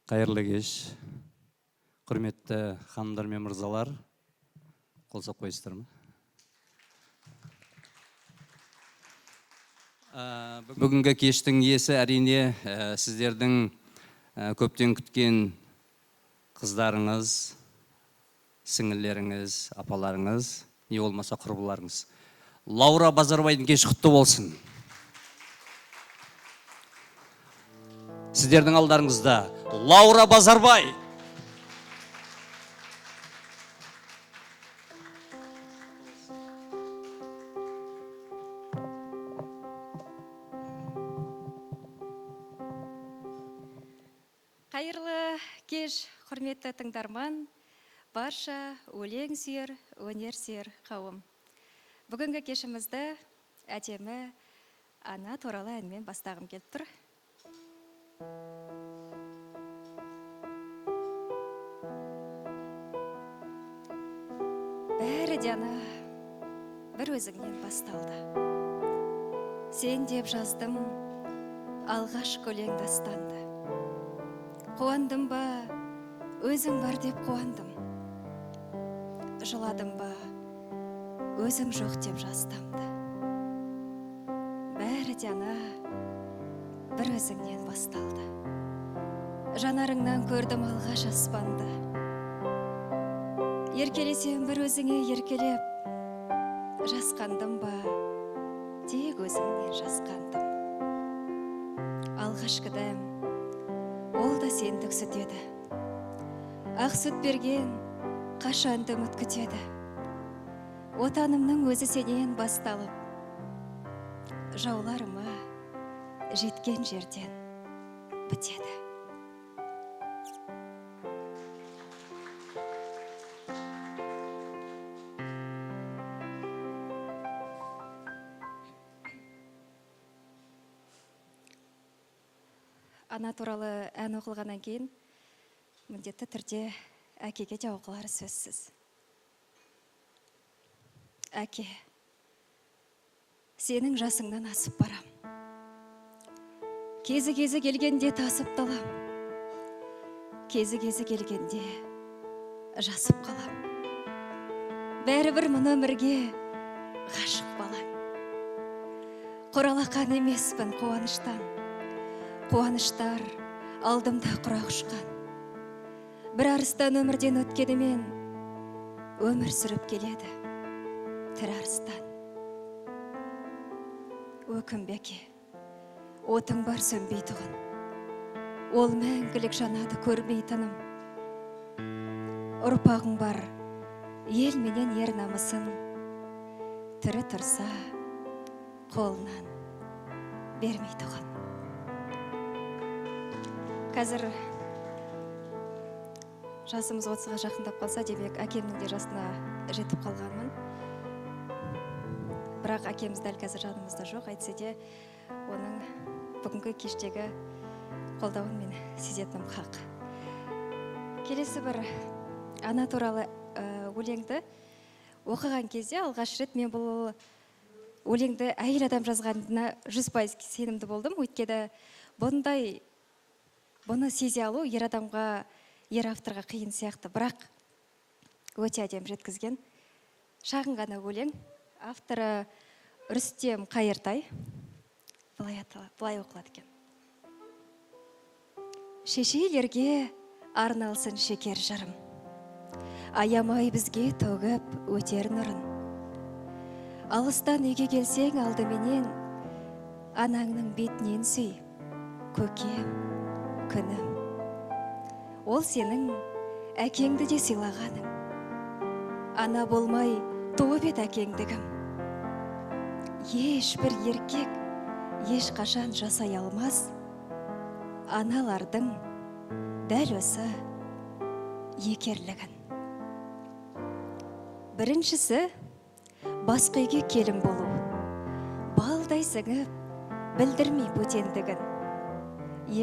Қайырлы кеш. Құрметті ханымдар мен мырзалар, қол соқып қойсыздар ма? Бүгінгі кештің иесі әрине сіздердің көптен күткен қыздарыңыз, сіңілеріңіз, апаларыңыз, не болмаса құрбыларыңыз. Лаура Базарбайдың кеші құтты болсын. Сіздердің алдарыңызда Лаура Базарбай. Қайырлы кеш, құрметті тыңдарман, барша өлең сүйер, өнер сүйер қауым. Бүгінгі кешімізді әдемі ана туралы әнмен бастағым келіп тұр. Бәрі де ана бір өзіңнен басталды. Сен деп жаздым алғаш өлең дастанды. Қуандым ба, өзің бар деп қуандым. Жыладым ба, өзің жоқ деп жастамды. Бәрі де ана бір өзіңнен басталды. Жанарыңнан көрдім алғаш аспанды. Еркелесем бір өзіңе еркелеп, жасқандым ба, тек өзіңнен жасқандым. Алғашқы дәм, ол да сендік сүт еді. Ақ сүт берген қашанды үміт күтеді. Отанымның өзі сенен басталып, жауларыма жеткен жерден бітеді. Ана туралы ән оқылғаннан кейін міндетті түрде әкеге де оқылары сөзсіз. Әке, сенің жасыңнан асып барам. Кезі келгенде тасып талам. Кезі келгенде жасып қалам. Бәрібір мұны өмірге ғашық балам. Құралақан емеспін қуаныштан. Қуаныштар алдымда құрақ ұшқан. Бір арыстан өмірден өткенімен өмір сүріп келеді. Тірі арыстан. Өкінбеке, отың бар сөнбей тұғын. Ол мәңгілік жанады көрмей тыным. Ұрпағың бар, ел менен ер намысын. Тірі тұрса, қолынан бермей тұғын. Қазір жасымыз 30-ға жақындап қалса, демек әкемнің де жасына жетіп қалғанмын. Бірақ әкеміз дәл қазір жанымызда жоқ, әйтсе де оның бүгінгі кештегі қолдауын мен сезетінім хақ. Келесі бір ана туралы өлеңді оқыған кезде алғаш рет мен бұл өлеңді әйел адам жазғанына 100% сенімді болдым. Өйткені бұны сезе алу ер адамға, ер авторға қиын сияқты, бірақ өте әдемі жеткізген. Шағын ғана өлең. Авторы Рүстем Қайыртай. Былай оқылады екен. Шешелерге арналсын шекер жырым. Аямай бізге төгіп өтер нұрын. Алыстан үйге келсең алдыменен, анаңның бетінен сүй, көкем, күнім. Ол сенің әкеңді де сыйлағаның. Ана болмай туып ет әкеңдігім. Ешбір еркек ешқашан жасай алмас. Аналардың дәл осы екерлігін. Біріншісі басқа үйге келін болу. Балдай сіңіп білдірмей бөтендігін.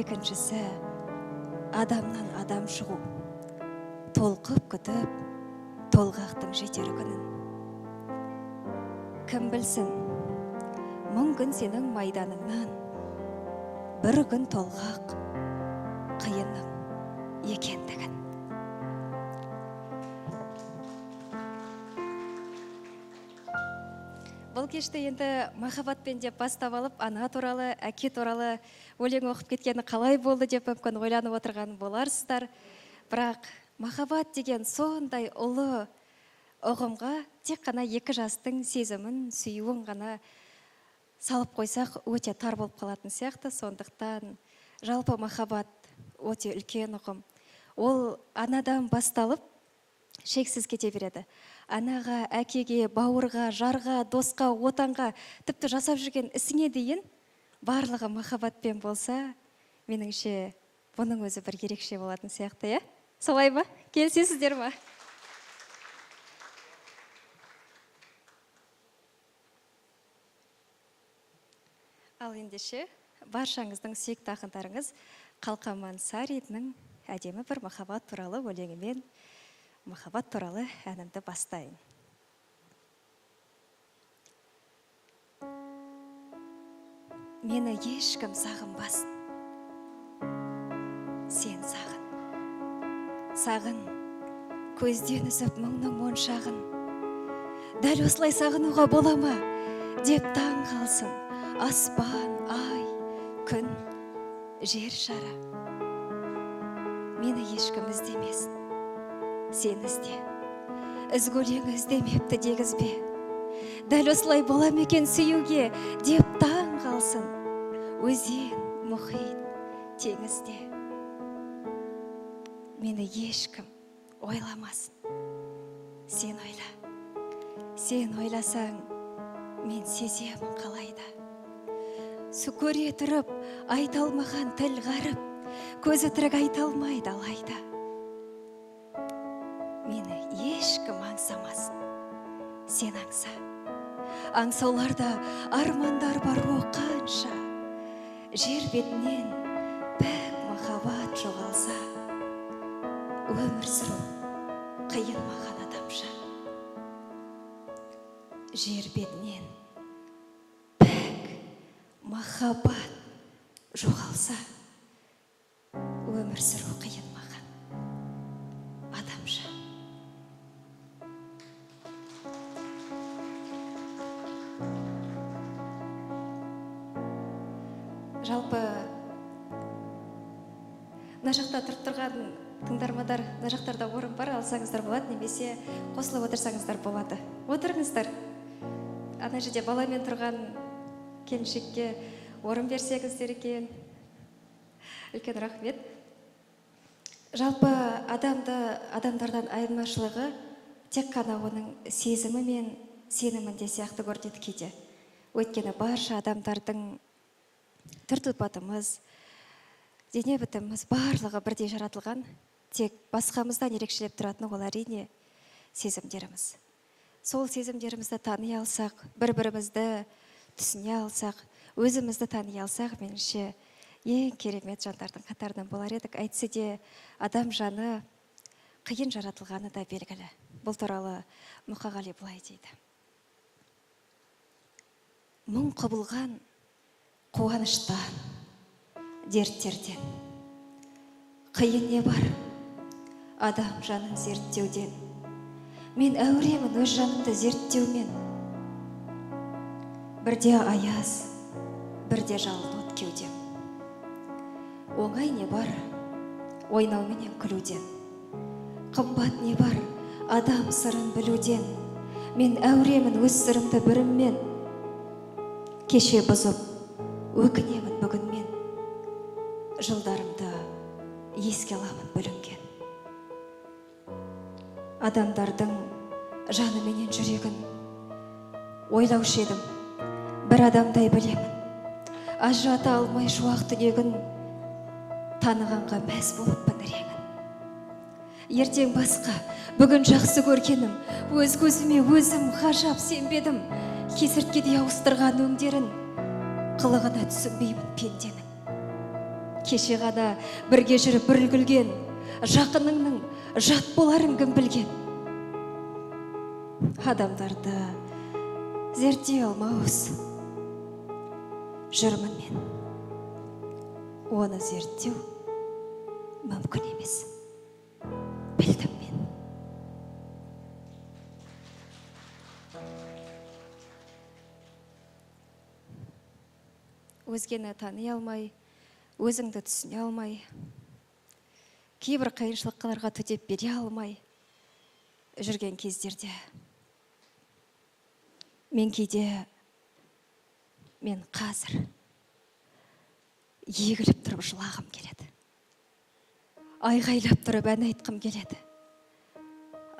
Екіншісі адамнан адам шығу. Толқып күтіп, толғақтың жетер күнін. Кім білсін, мың күн сенің майданыңнан, бір күн толғақ қиыным екендігін. Бұл кешті енді махаббатпен деп бастап алып, ана туралы, әке туралы өлең оқып кеткені қалай болды деп мүмкін ойланып отырған боларсыздар. Бірақ махаббат деген сондай ұлы ұғымға тек қана екі жастың сезімін, сүюін ғана салып қойсақ өте тар болып қалатын сияқты. Сондықтан жалпы махаббат өте үлкен ұғым. Ол анадан басталып шексіз кете береді. Анаға, әкеге, бауырға, жарға, досқа, отанға, тіпті жасап жүрген ісіңе дейін барлығы махаббатпен болса, меніңше бұның өзі бір ерекше болатын сияқты, иә? Солай ба? Келісесіздер ма? Ал ендеше баршаңыздың сүйікті ақындарыңыз Қалқаман Сариннің әдемі бір махаббат туралы өлеңімен махаббат туралы әнімді бастайын. Мені ешкім сағынбасын, сен сағын. Сағын, көзден үзіп мұңның моншағын. Дәл осылай сағынуға бола ма деп таң қалсын. Аспан, ай, күн, жер шары. Мені ешкім іздемесін, сен ізде. Ізгөлең іздемепті дегізбе. Дәл осылай бола ма екен сүюге деп таң қалсын. Өзен, мұхит, теңізде. Мені ешкім ойламасын, сен ойла. Сен ойласаң, мен сеземін қалайда. Су көре тұрып, айта алмаған тіл ғарып, көзі тірік айта алмайды алайда. Мені ешкім аңсамасын, сен аңса. Аңсауларда армандар бар қанша. Жер бетінен пәк махаббат жоғалса, өмір сүру қиын маған адамша. Жер бетінен пәк махаббат жоғалса, өмір сүру қиын маған адамша. Жалпы мына жақта тұрып тұрған тыңдармандар, мына жақтарда орын бар, алсаңыздар болады, немесе қосылып отырсаңыздар болады. Отырыңыздар. Ана жерде баламен тұрған келіншекке орын берсеңіздер екен. Үлкен рахмет. Жалпы адамдардан айырмашылығы тек қана оның сезімі мен сенімінде сияқты көрінеді кейде. Өйткені барша адамдардың түр-тұлпатымыз, дене бітіміміз барлығы бірдей жаратылған, тек басқамыздан ерекшелеп тұратыны ол әрине сезімдеріміз. Сол сезімдерімізді тани алсақ, бір-бірімізді түсіне алсақ, өзімізді тани алсақ, меніңше ең керемет жандардың қатарынан болар едік. Әйтсе де адам жаны қиын жаратылғаны да белгілі. Бұл туралы Мұқағали былай дейді. Мұң құбылған қуаныштан, дерттерден, қиын не бар адам жанын зерттеуден. Мен әуремін өз жанымды зерттеумен. Бірде аяз, бірде жалын от кеудем. Оңай не бар ойнауменен күлуден. Қымбат не бар адам сырын білуден. Мен әуремін өз сырымды біріммен. Кеше бұзып өкінемін бүгінмен. Жылдарымды еске аламын бүлінген. Адамдардың жаны менен жүрегін ойлаушы едім, бір адамдай білемін. Ажырата алмай шуақ түнегін, танығанға мәз болыппын реңін. Ертең басқа, бүгін жақсы көргенім, өз көзіме өзім ғажап сенбедім. Кесірткедей ауыстырған өңдерін, қылығына түсінбеймін пенденің. Кеше ғана бірге жүріп бір күлген, жақыныңның жат боларын кім білген. Адамдарды зерттей алмауыз жүрмін мен. Оны зерттеу мүмкін емес. өзгені тани алмай, өзіңді түсіне алмай, кейбір қиыншылықтарға төтеп бере алмай жүрген кездерде мен қазір егіліп тұрып жылағым келеді. Айғайлап тұрып ән айтқым келеді.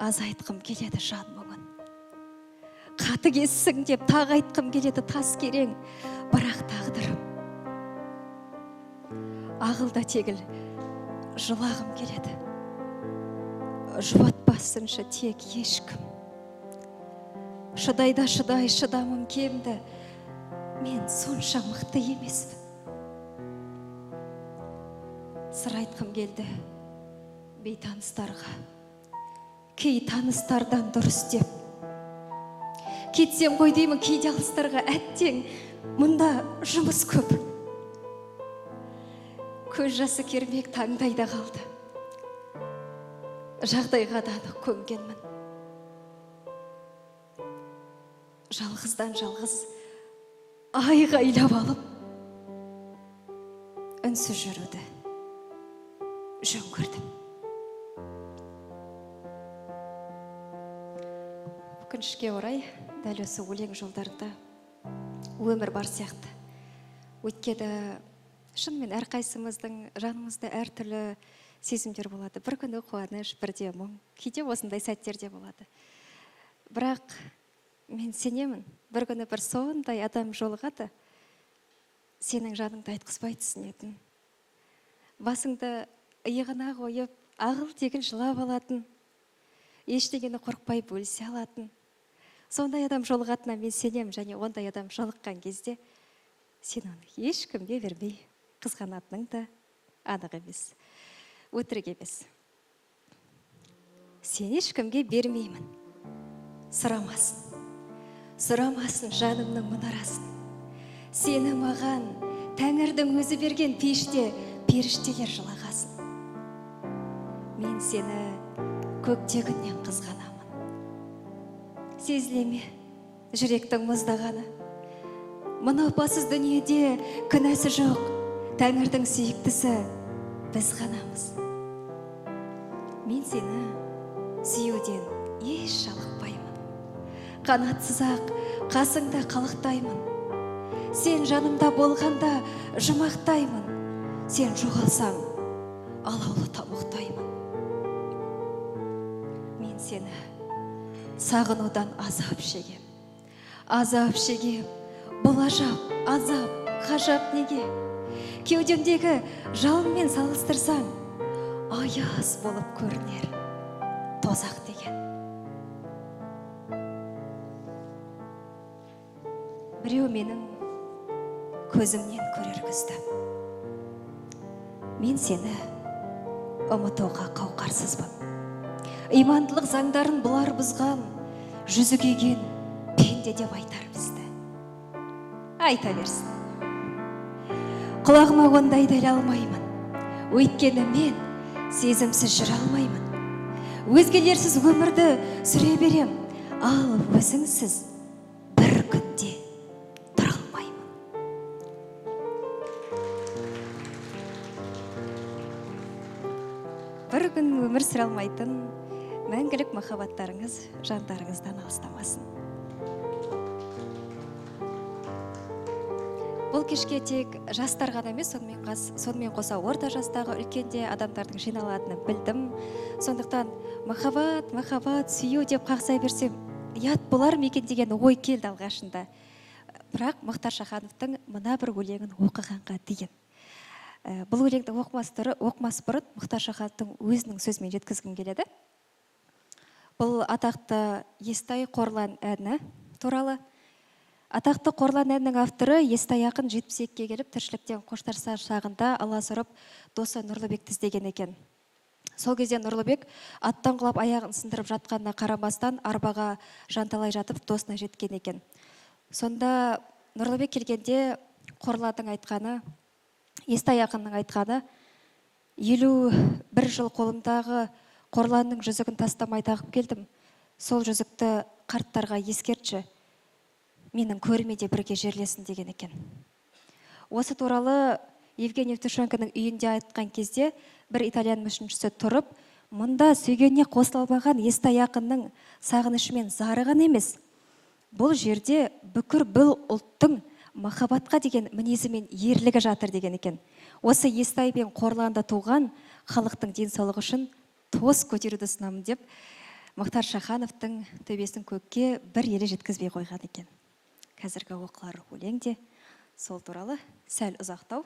Аз айтқым келеді жан мұңын. Қатыгезсің деп тағы айтқым келеді тас керең, бірақ тағдырым. Ағылда тегіл жылағым келеді. Жұбатпасыншы тек ешкім. Шыдайда шыдамым кемді. Мен сонша мықты емеспін. Сыр айтқым келді бейтаныстарға. Кей таныстардан дұрыс деп. Кетсем ғой деймін кейде алыстарға, әттең, мұнда жұмыс көп. Көз жасы кермек таңдайда қалды. Жағдайға да анық көнгенмін. Жалғыздан жалғыз айғайлап алып, үнсіз жүруді жөн көрдім. Өкінішке орай, дәл осы өлең жолдарында өмір бар сияқты. Өйткені шынымен әрқайсымыздың жанымызда әртүрлі сезімдер болады. Бір күні қуаныш, бірде мұң, кейде осындай сәттерде болады. Бірақ мен сенемін, бір күні бір сондай адам жолығады, сенің жаныңды айтқызбай түсінетін. Басыңды иығына қойып, ағыл тегіл жылап алатын, ештеңені қорықпай бөлісе алатын. Сондай адам жолығатына мен сенемін, және ондай адам жолыққан кезде сен оны ешкімге бермей қызғанатының да анық емес, өтірік емес. Сен ешкімге бермеймін, сұрамасын жанымның мұнарасын. Сені маған Тәңірдің өзі берген пеште періштелер жылағасын. Мен сені көктегіннен қызғанамын. Сезілеме жүректің мұздағаны. Мұны опасыз дүниеде күнәсі жоқ, Тәңірдің сүйіктісі біз ғанамыз. Мен сені сүюден еш жалықпаймын. Қанатсыз ақ қасыңда қалықтаймын. Сен жанымда болғанда жұмақтаймын. Сен жоғалсаң алаулы тамұқтаймын. Мен сені сағынудан азап шегем. Азап шегем, бұл ажап, азап, ғажап неге? Кеудемдегі жалынмен салыстырсаң, аяз болып көрінер тозақ деген. Біреу менің көзімнен көрер күзді. Мен сені ұмытуға қауқарсызбын. Имандылық заңдарын бұлар бұзған, жүзі күйген пенде деп айтар бізді. Айта берсін. Құлағыма ондай дәл алмаймын. Өйткені мен сезімсіз жүре алмаймын. Өзгелерсіз өмірді сүре берем, ал өзіңсіз бір күнде тұра алмаймын. Бір күн өмір сүре алмайтын мәңгілік махаббаттарыңыз жандарыңыздан алыстамасын. Бұл кешке тек жастар ғана емес, сонымен қоса орта жастағы үлкенде адамдардың жиналатынын білдім. Сондықтан махаббат, сүю деп қақсай берсем, ұят болар ма екен деген ой келді алғашында. Бірақ Мұхтар Шахановтың мына бір өлеңін оқығанға дейін. Бұл өлеңді оқымас бұрын Мұхтар Шахановтың өзінің сөзімен жеткізгім келеді. Бұл атақты Естай Қорлан әні туралы. Атақты Қорлан әнінің авторы Естай ақын 72-ге келіп, тіршіліктен қоштарса шағында алас ұрып досы Нұрлыбекті іздеген екен. Сол кезде Нұрлыбек аттан құлап аяғын сындырып жатқанына қарамастан арбаға жанталай жатып досына жеткен екен. Сонда Нұрлыбек келгенде Қорланның айтқаны, Естай ақынның айтқаны, 51 жыл қолымдағы Қорланның жүзігін тастамай тағып келдім. Сол жүзікті қарттарға ескертші, менің көрмеде бірге жерлесін деген екен. Осы туралы Евгений Евтушенконың үйінде айтқан кезде бір итальян мүсіншісі тұрып, мұнда сүйгеніне қосылмаған Естай ақынның сағынышы мен зары ғана емес, бұл жерде бүкір бұл ұлттың махаббатқа деген мінезі мен ерлігі жатыр деген екен. Осы Естай бен Қорланда туған халықтың денсаулығы үшін тоз көтеруді ұсынамын деп, Мұхтар Шахановтың төбесін көкке бір елі жеткізбей қойған екен. Қазіргі оқылар өлең де сол туралы сәл ұзақтау,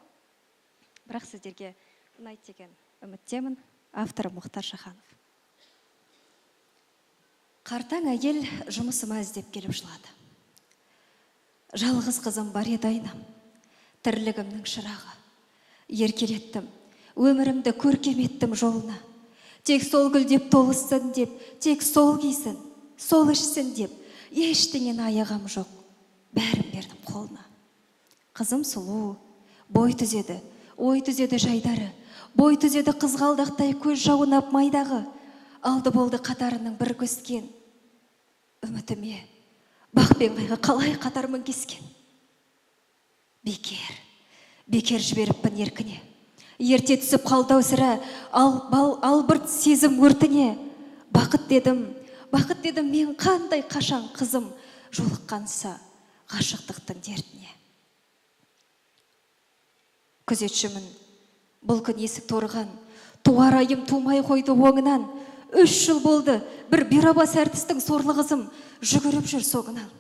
бірақ сіздерге ұнайды деген үміттемін. Авторы Мұхтар Шаханов. Қартаң әйел жұмысыма іздеп келіп жылады. Жалғыз қызым бар еді айнам, тірлігімнің шырағы. Еркелеттім, өмірімді көркем еттім жолына. Тек сол гүлдеп толыссын деп, тек сол кисін, сол ішсін деп, ештеңені аяғам жоқ, бәрін бердім қолына. Қызым сұлу, бой түзеді, ой түзеді жайдары, бой түзеді қызғалдақтай көз жауынап майдағы, алды болды қатарының бір көскен. Үмітіме, бақ пен қайғы қалай қатармын кескен. Бекер жіберіппін еркіне. Ерте түсіп қалдау сірә, албырт сезім өртіне. Бақыт дедім мен қандай қашан қызым жолыққанса ғашықтықтың дертіне. Күзетшімін, бұл күн есік торған, туар айым тумай қойды оңынан. 3 жыл болды, бір бирабас әртістің сорлы қызым жүгіріп жүр соғынан.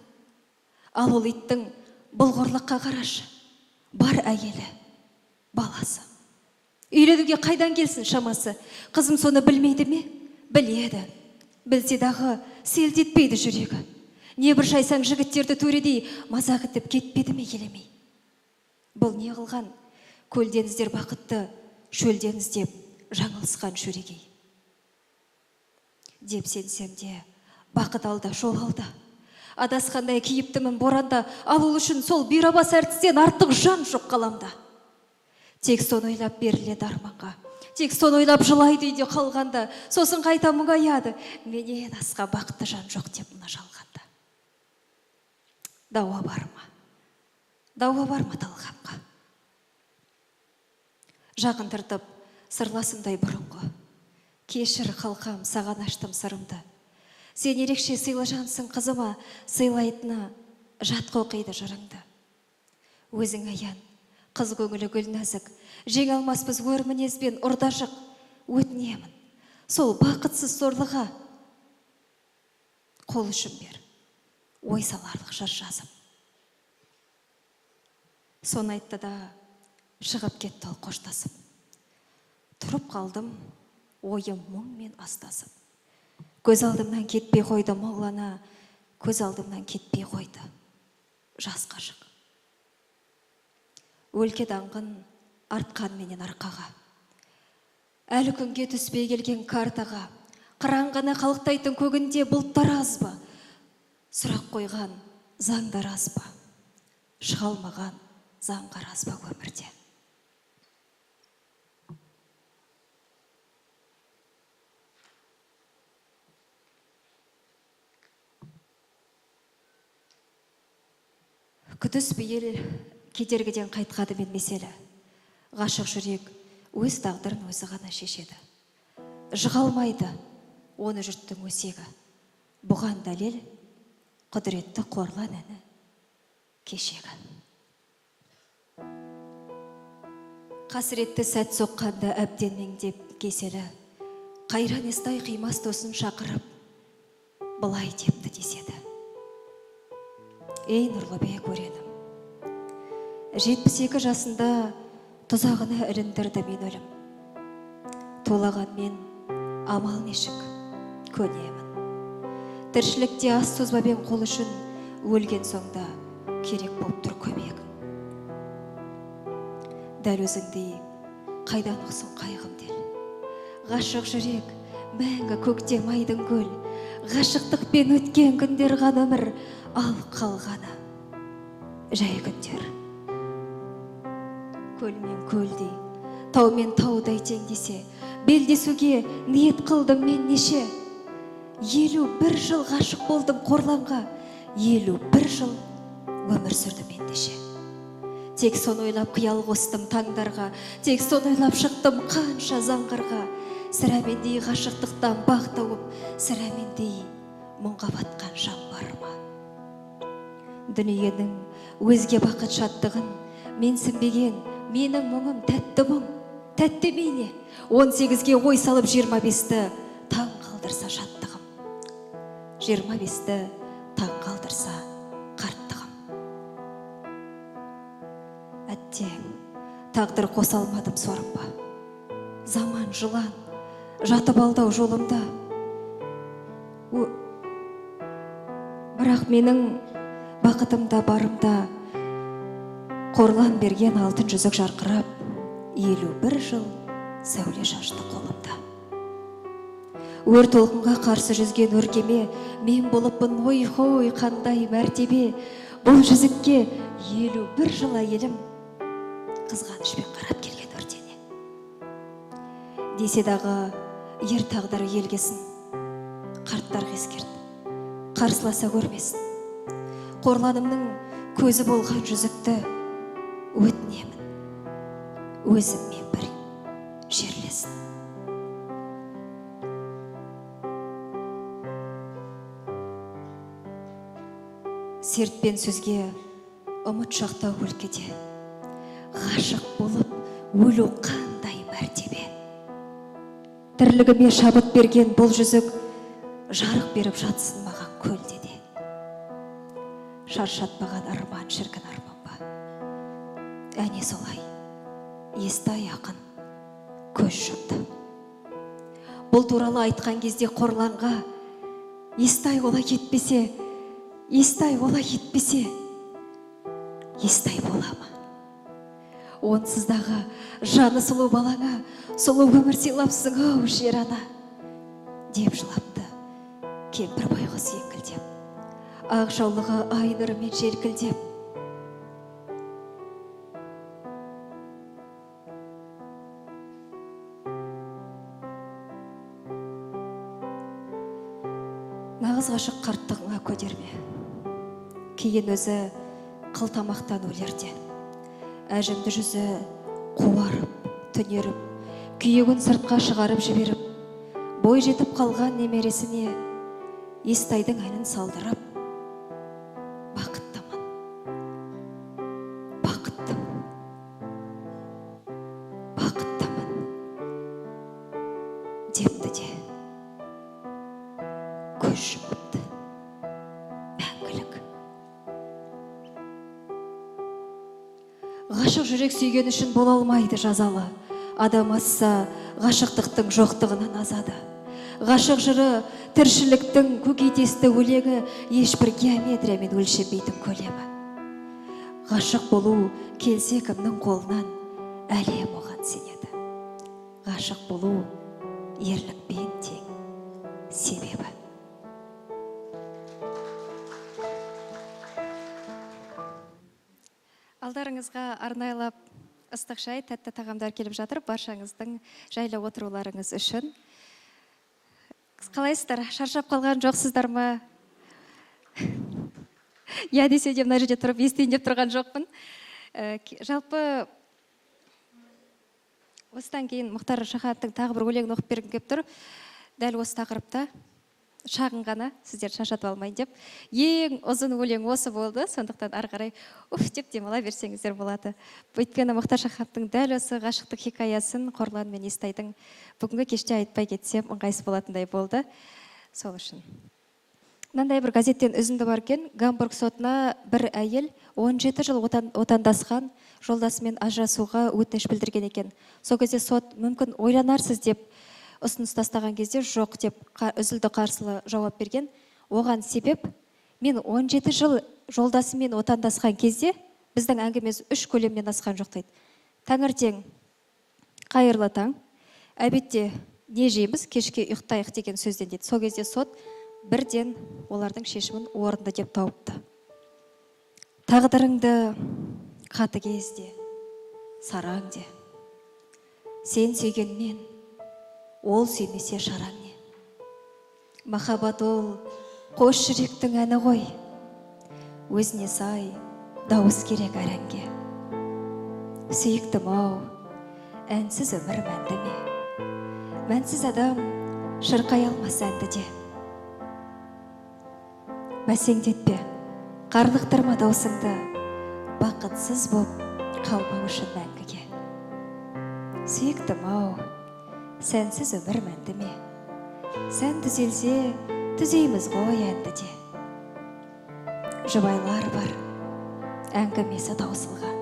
Ал ол иттің бұлғырлыққа қарашы, бар әйелі, баласы. Үйленуге қайдан келсін шамасы, қызым соны білмейді ме? Біледі, білсе дағы селт етпейді жүрегі. Не бір шайсаң жігіттерді төредей мазақ етіп кетпеді ме елемей? Бұл не қылған? Көлден іздер бақытты, шөлден іздеп жаңылысқан шөрегей. Деп сенсем де, бақыт алда, жол алда. Адасқандай киіптімін боранда, алу үшін сол бирабас әртістен артық жан жоқ қаламда. Тек соны ойлап беріледі арманға, тек соны ойлап жылайды үйде қалғанда, сосын қайта мұңаяды, менен асқа бақытты жан жоқ деп мұна жалғанда. Дауа бар ма талғамға? Жағындырдып сырласындай бұрынғы, кешір қалқам, саған аштым сырымды. Сен ерекше сыйлы жансың қызыма, сыйлайтыны жат қоқиды жырыңды. Өзің аян, қыз көңілі гүл нәзік, жең алмаспыз өр мінезбен ұрдажық. Өтінемін, сол бақытсыз сорлыға қол үшін бер, ой саларлық жыр жазып. Соны айтты да шығып кетті ол қоштасып. Тұрып қалдым, ойым мұңмен астасып. Көз алдымнан кетпей қойды мұңлана, көз алдымнан кетпей қойды жас қашық. Өлке даңғын артқан менен арқаға, әлі күнге түспей келген картаға, қыраңғаны қалықтайтын көгінде бұлттар аз ба, сұрақ қойған заңдар аз ба, шыға алмаған заңғар аз ба өмірде. Күдіс бейел кедергіден қайтқады мен меселі. Ғашық жүрек өз тағдырын өзі ғана шешеді. Жыға алмайды оны жұрттың өсегі. Бұған дәлел құдіретті Қорлан әні кешегі. Қасіретті сәт соққанда әбден меңдеп кеселі, қайран Естай қимас досын шақырып, былай депті деседі. Ей Нұрлыбек өренім, 72 жасында тұзағына іліндірді мен өлім. Толаған мен амал нешік көнемін. Тіршілікте ас созбабен қол үшін өлген соңда керек боп тұр көмегім. Дәл өзіңдей қайдан ұқсын қайғым дел. Ғашық жүрек мәңгі көктем айдың көл. Ғашықтықпен өткен күндер ғана өмір, ал қалғаны жай күндер. Көлмен көлдей, таумен таудай теңдесе, белдесуге ниет қылдым мен неше. 51 жыл ғашық болдым Қорланға, 51 жыл өмір сүрдім ендеше. Тек соны ойлап қиял қостым таңдарға, тек соны ойлап шықтым қанша заңғарға. Сірә мендей ғашықтықтан бақ тауып, сірә мендей мұңға батқан жан бар ма? Дүниенің өзге бақыт шаттығын менсінбеген менің мұңым тәтті мұң, тәтті мейне. 18-ге ой салып 25-ті таң қалдырса шаттығым, 25-ті таң қалдырса қарттығым. Әттең, тағдыр қоса алмадым сорымба. Заман жылан, жатып алдау жолымда. Бірақ менің бақытымда барымда қорлан берген алтын жүзік жарқырап, 51 жыл сәуле шашты қолымда. Өр толқынға қарсы жүзген өркеме, мен болыппын ой-хой қандай мәртебе. Бұл жүзікке 51 жыл әйелім қызғанышпен қарап келген өртене. Десе дағы ер тағдыры елгесін, қарттар ескерт, қарсыласа көрмесін. Қорланымның көзі болған жүзікті өтінемін, өзіммен бір жерлесін. Сертпен сөзге ұмыт шақтау өлкеде, ғашық болып өлу қандай мәртебе. Тірлігіме шабыт берген бұл жүзік жарық беріп жатсын маған көлдеде. Шаршатпаған арман шіркін арман ба? Әне солай, Естай ақын көз жұмды. Бұл туралы айтқан кезде қорланға, Естай олай кетпесе, Естай олай кетпесе, Естай бола ма? Онсыздағы жаны сұлу балаңа, сұлу өмір сыйлапсың ау жер ана, деп жылапты кемпір байғұс еңкілдеп, ақ жаулығы ай нұрымен желкілдеп. Нағыз ғашық қарттығыңа көдерме, кейін өзі қылтамақтан өлерде. Әжімді жүзі қуарып, түнеріп, күйегін сыртқа шығарып жіберіп, бой жетіп қалған немересіне Естайдың әнін салдырып, бақыттымын, бақыттымын, бақыттымын депті де көз жұмыпты мәңгілік. Ғашық жүрек сүйген үшін бола алмайды жазалы. Адам асса ғашықтықтың жоқтығынан азады. Ғашық жыры тіршіліктің көкейтесті өлегі, ешбір геометриямен өлшенбейтін көлемі. Ғашық болу келсе кімнің қолынан, әлем оған сенеді. Ғашық болу ерлікпен тең себебі. Алдарыңызға арнайлап ыстық шай, тәтті тағамдар келіп жатыр. Баршаңыздың жайлы отыруларыңыз үшін. Қалайсыздар? Шаршап қалған жоқсыздар ма? Я десе де мына жерде тұрып естейін деп тұрған жоқпын. Жалпы осыдан кейін Мұхтар Шахановтың тағы бір өлеңін оқып бергім келіп тұр. Дәл осы тақырыпта шағын ғана, сіздер шаршатып алмайын деп. Ең ұзын өлең осы болды, сондықтан ары қарай деп демала берсеңіздер болады. Өйткені Мұхтар Шахановтың дәл осы ғашықтық хикаясын Қорлан мен Естайдың бүгінгі кеште айтпай кетсем ыңғайсыз болатындай болды. Сол үшін. Мынандай бір газеттен үзінді бар екен. Гамбург сотына бір әйел 17 жыл отандасқан жолдасымен ажырасуға өтініш білдірген екен. Сол кезде сот мүмкін ойланарсыз деп ұсыныс тастаған кезде жоқ деп үзілді қарсылы жауап берген. Оған себеп, мен 17 жыл жолдасымен отандасқан кезде біздің әңгімеміз 3 көлемнен асқан жоқ дейді. Таңертең қайырлы таң, әбетте не жейміз, кешке ұйықтайық деген сөзден дейді. Сол кезде сот бірден олардың шешімін орынды деп тауыпты. Тағдырыңды қатыгезде, сараң де. Сен сүйгенмен ол сүймесе шараң не. Махаббат ол қос жүректің әні ғой. Өзіне сай дауыс керек әр әнге. Сүйіктім ау, әнсіз өмір мәнді ме? Мәнсіз адам шырқай алмас әнді де. Бәсеңдетпе, қарлықтырма даусыңды, бақытсыз боп қалмау үшін мәңгіге. Сүйіктім ау, сәнсіз өмір мәнді ме? Сән түзелсе, түзейміз ғой әнді де. Жұбайлар бар, әңгімесі таусылған.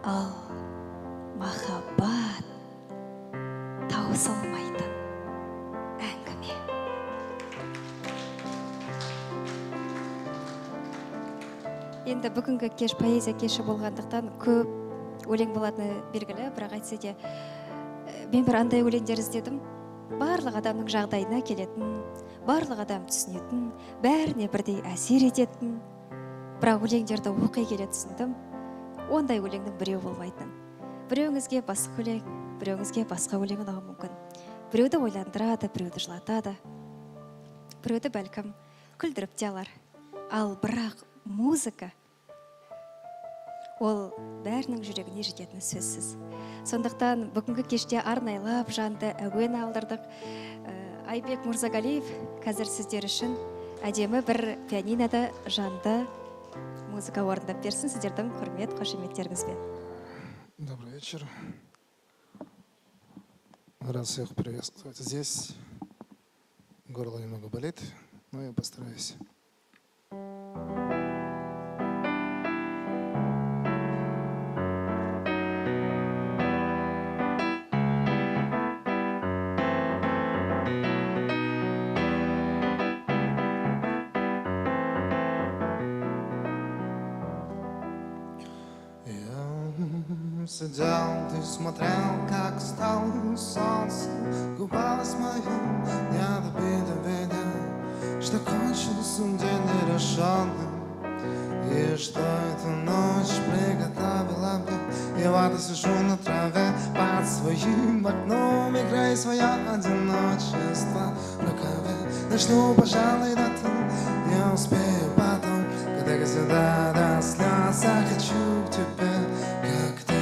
Ал махаббат таусылмайтын әңгіме. Енді бүгінгі кеш поэзия кеші болғандықтан көп өлең болатыны белгілі, бірақ әйтсе де мен бір андай өлеңдер іздедім. Барлық адамның жағдайына келетін, барлық адам түсінетін, бәріне бірдей әсер ететін. Бірақ өлеңдерді оқи келе түсіндім, ондай өлеңнің біреу болмайтын. Біреуіңізге басқа өлең, біреуіңізге басқа өлең ұнауы мүмкін. Біреуді ойландырады, біреуді жылатады, біреуді бәлкім күлдіріп те алар. Ал бірақ музыка ол бәрінің жүрегіне жететіні сөзсіз. Сондықтан бүгінгі кеште арнайлап жанды әуен алдырдық. Айбек Мұрзагалиев қазір сіздер үшін әдемі бір пианинода жанды музыка орындап берсін, сіздердің құрмет, қошеметтеріңізбен. Добрый вечер. Рад всех приветствовать здесь. Горло немного болит, но я постараюсь. Сидел, ты смотрел, как встал солнце, купалось моим недобитым видом, что кончился день нерешенным, и что эту ночь приготовила мне. И вот я сижу на траве под своим окном, играя свое одиночество в рукаве. Начну, пожалуй, да ты не успею потом, когда я сюда до слез захочу к тебе, как ты.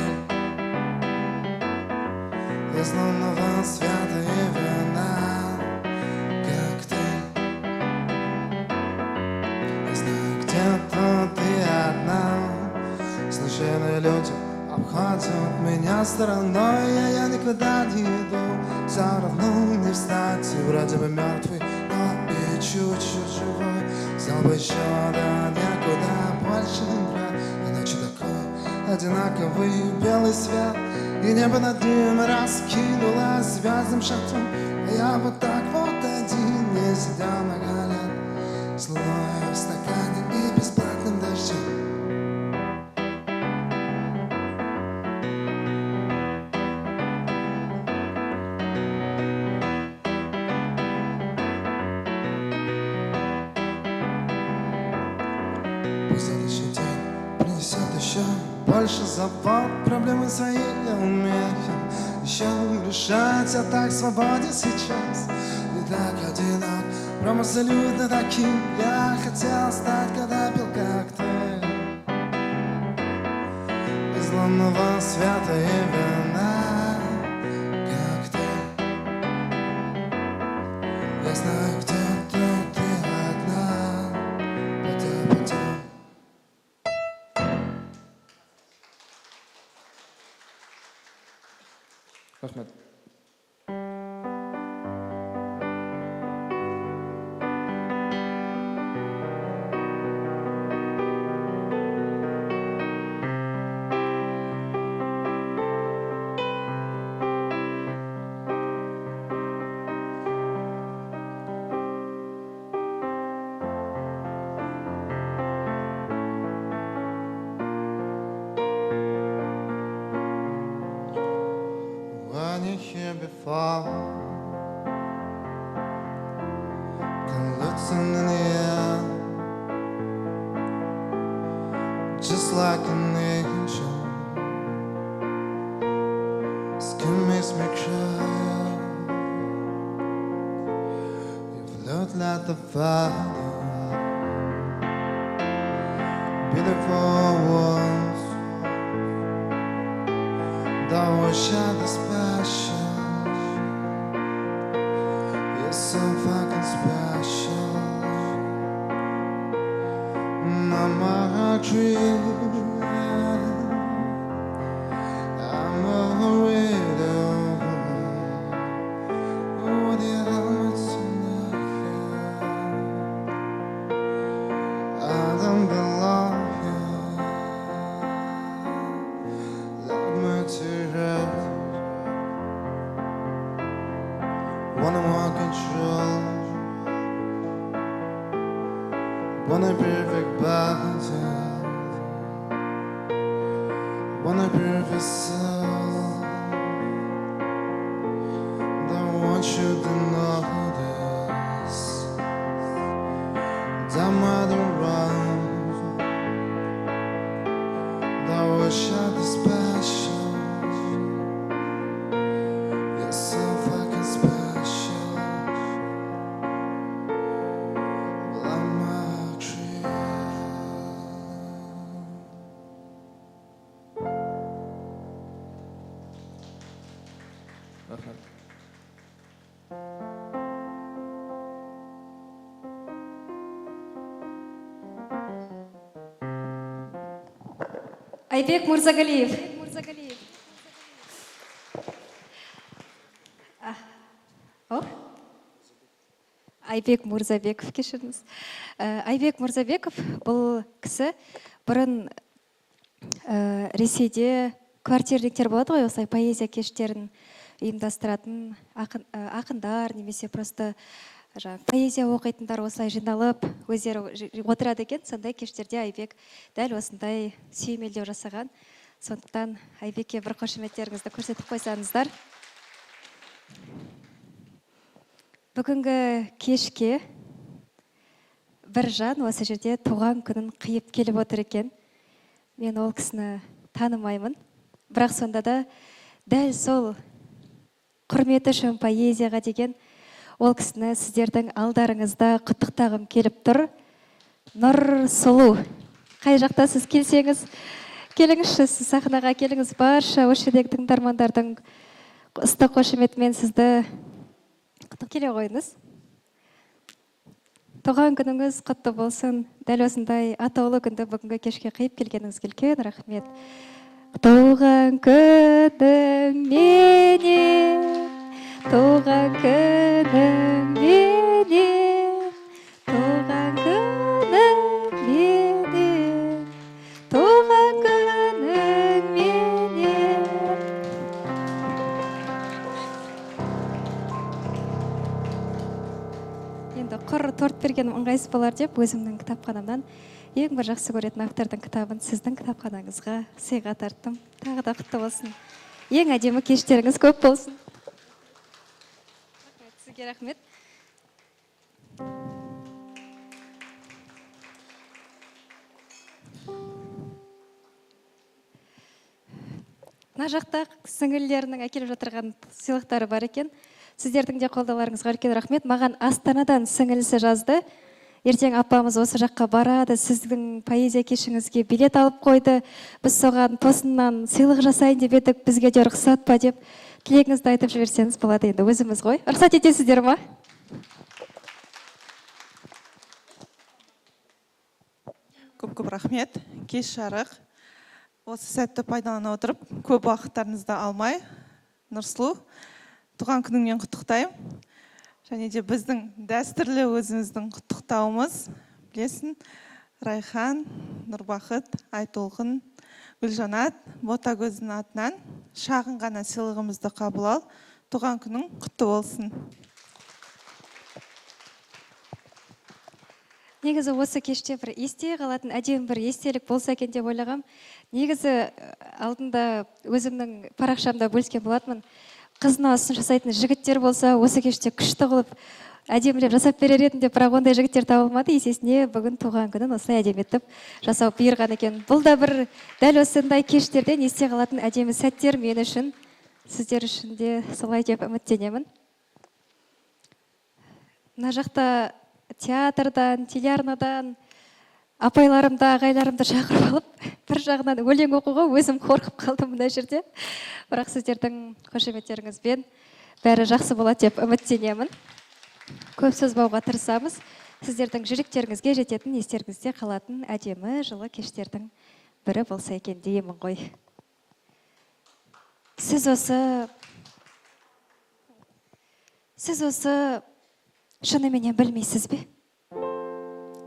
Из лунного света и вина, как ты. Я знаю, где-то ты одна. Случайные люди обходят меня стороной, а я никуда не иду. Все равно не встать, и вроде бы мертвый, но и чуть-чуть живой. Взял бы еще, да некуда больше брать. И ночи такой одинаковый белый свет, и небо над ним раскинулось звездным шатом. А я вот так вот один не сидел много лет, с луной в стакане и бесплатным дождем. Пусть следующий день принесет еще больше забот, проблемы свои я умею еще решать. Я так свободен сейчас и так одинок, прямо абсолютно таким я хотел стать, когда пил коктейль из лунного света и вина, как ты. Я знаю, где-то ты одна, пойдем. Рахмет. When you're here before, glisten in the air, just like an angel. Skin makes me cry. You've looked like the fire, beautiful ones. wish I had special. You're so fucking special. Mama dream. I'm a widow. Oh, dear, how much I don't belong here. Love me to rest. Wanna want control. Want a perfect body. Want a perfect soul. Don't want you to notice. Don't matter run. Don't wish I had special. You're so fucking special. Like my tree. Айбек Мурзагалиев. Айбек Мурзабеков, кешіріңіз. Айбек Мурзабеков бұл кісі бұрын Ресейде квартирниктер болады ғой, осылай поэзия кештерін ұйымдастыратын ақындар немесе просто поэзия оқитындар осылай жиналып өздері отырады екен. Сондай кештерде Айбек дәл осындай сүйемелдеу жасаған. Сондықтан Айбекке бір қошеметтеріңізді көрсетіп қойсаңыздар. Бүгінгі кешке бір жан осы жерде туған күнін қиып келіп отыр екен. Мен ол кісіні танымаймын. Бірақ сонда да дәл сол құрметі үшін поэзияға деген ол кісіні сіздердің алдарыңызда құттықтағым келіп тұр. Нұр сұлу. Қай жақта сіз келсеңіз, келіңізші, сіз сахнаға келіңіз. Барша осы жердегі тыңдармандардың ыстық қошеметімен сізді құттық келе қойыңыз. Туған күніңіз құтты болсын. Дәл осындай атаулы күнді бүгінгі кешке қиып келгеніңізге үлкен рахмет. Туған күнің менен, туған күнің менен, туған күнің менен, туған күнің менен. Енді құр торт бергенім ыңғайсыз болар деп өзімнің кітапханамнан ең бір жақсы көретін автордың кітабын сіздің кітапханаңызға сыйға тарттым. Тағы да құтты болсын. Ең әдемі кештеріңіз көп болсын. Сізге рахмет. Мына жақта сіңілілерінің әкеліп жатырған сыйлықтары бар екен. Сіздердің де қолдауларыңызға үлкен рахмет. Маған Астанадан сіңілісі жазды. Ертең апамыз осы жаққа барады, сіздің поэзия кешіңізге билет алып қойды. Біз соған тосыннан сыйлық жасайын деп едік, бізге де рұқсат па деп тілегіңізді айтып жіберсеңіз болады. Енді өзіміз ғой. Рұқсат етесіздер ма? Көп рахмет. Кеш жарық. Осы сәтті пайдалана отырып, көп уақыттарыңызды алмай, Нұрсұлу, туған күніңмен құттықтаймын. Және де біздің дәстүрлі өзіміздің құттықтауымыз, білесің, Райхан, Нұрбақыт, Айтолқын, Гүлжанат, Ботагөздің атынан шағын ғана сыйлығымызды қабыл ал. Туған күнің құтты болсын. Негізі осы кеште бір есте қалатын әдемі бір естелік болса екен деп ойлағам. Негізі алдында өзімнің парақшамда бөліскен болатынмын. Қызына ұсын жасайтын жігіттер болса, осы кеште күшті қылып әдемілеп жасап берер едім деп, бірақ ондай жігіттер табылмады. Есесіне бүгін туған күнін осылай әдеметтіп жасау бұйырған екен. Бұл да бір дәл осындай кештерден есте қалатын әдемі сәттер мен үшін, сіздер үшін де солай деп үміттенемін. Мына жақта театрдан, телеарнадан апайларымды ағайларымды шақырып алып бір жағынан өлең оқуға өзім қорқып қалдым мына жерде. Бірақ сіздердің қошеметтеріңізбен бәрі жақсы болады деп үміттенемін. Көп созбауға тырысамыз. Сіздердің жүректеріңізге жететін, естеріңізде қалатын әдемі жылы кештердің бірі болса екен деймін ғой. Сіз осы шыныменен білмейсіз бе?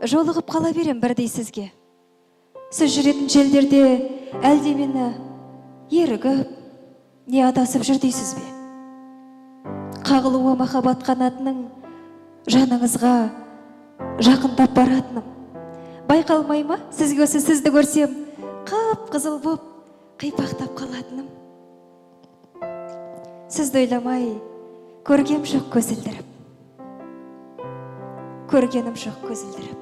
Жолығып қала берем бірдей сізге. Сіз жүретін желдерде әлде мені ерігіп, не адасып жүр дейсіз бе? Қағылуы махаббат қанатының жаныңызға жақындап баратыным. Байқалмай ма? Сізге осы сізді көрсем, қып-қызыл боп қипақтап қалатыным. Сізді ойламай көргем жоқ көзілдіріп. Көргенім жоқ көзілдіріп.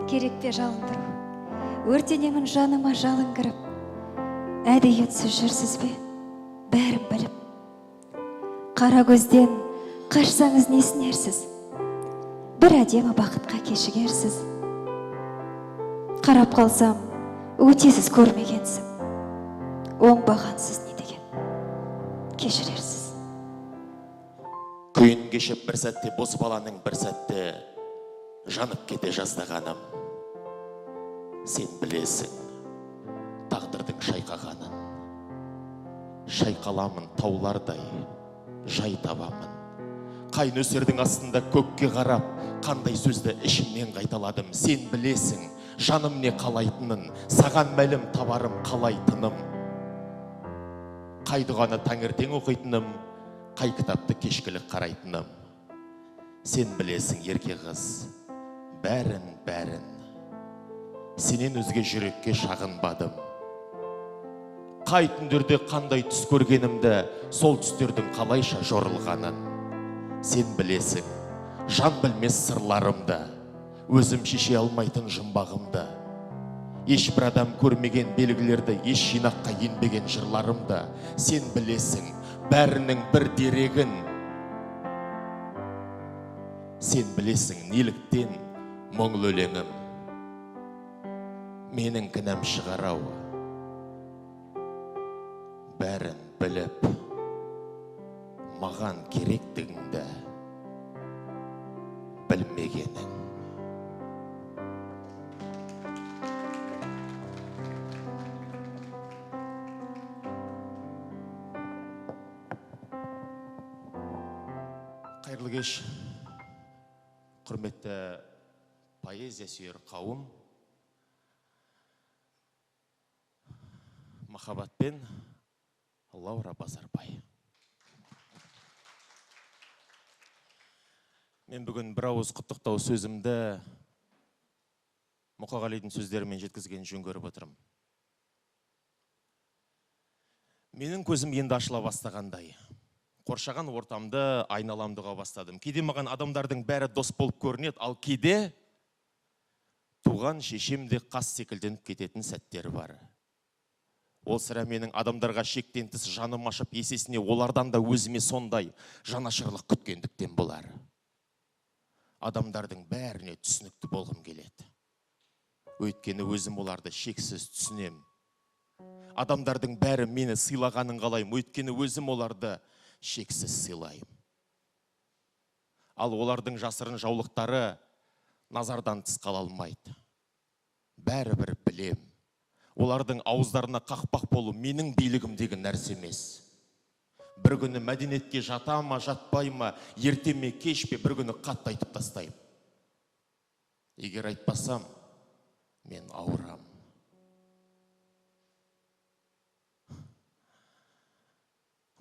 Керек пе жалындыру? Өртенемін жаныма жалын кіріп. Әдейі үнсіз жүрсіз бе? Бәрін біліп. Қара көзден қашсаңыз несін ерсіз? Бір әдемі бақытқа кешігерсіз. Қарап қалсам, өтесіз көрмегенсің. Оңбағансыз не деген? Кешірерсіз. Күйін кешіп бір сәтте бос баланың бір сәтте жанып кете жаздағаным. Сен білесің тағдырдың шайқағанын. Шайқаламын таулардай, жай табамын. Қай нөсердің астында көкке қарап, қандай сөзді ішімнен қайталадым. Сен білесің жаным не қалайтынын, саған мәлім табарым қалайтыным. Қай дұғаны таңертең оқитыным, қай кітапты кешкілік қарайтыным. Сен білесің ерке қыз, бәрін. Сенен өзге жүрекке шағынбадым. Қай түндерде қандай түс көргенімді, сол түстердің қалайша жорылғанын. Сен білесің, жан білмес сырларымды, өзім шеше алмайтын жұмбағымды. Ешбір адам көрмеген белгілерді, еш жинаққа енбеген жырларымды. Сен білесің, бәрінің бір дерегін. Сен білесің, неліктен мұңлы өлеңім. Менің кінәм шығарау, бәрін біліп, маған керектігіңді білмегенің. Қайырлы кеш, құрметті поэзия сүйер қауым. Махаббатпен Лаура Базарбай. Мен бүгін бір ауыз құттықтау сөзімді Мұқағалидың сөздерімен жеткізген жөн көріп отырмын. Менің көзім енді ашыла бастағандай. Қоршаған ортамды айналамдыға бастадым. Кейде маған адамдардың бәрі дос болып көрінеді, ал кейде туған шешемде қас секілденіп кететін сәттері бар. Ол сірә менің адамдарға шектен тыс жаным ашып, есесіне олардан да өзіме сондай жанашырлық күткендіктен болар. Адамдардың бәріне түсінікті болғым келеді. Өйткені өзім оларды шексіз түсінем. Адамдардың бәрі мені сыйлағанын қалайым, өйткені өзім оларды шексіз сыйлайым. Ал олардың жасырын жаулықтары назардан тыс қала алмайды. Бәрібір білем. Олардың ауыздарына қақпақ болу менің билігімдегі нәрсе емес. Бір күні мәдениетке жата ма, жатпай ма, ерте ме, кеш пе, бір күні қатты айтып тастайым. Егер айтпасам, мен ауырам.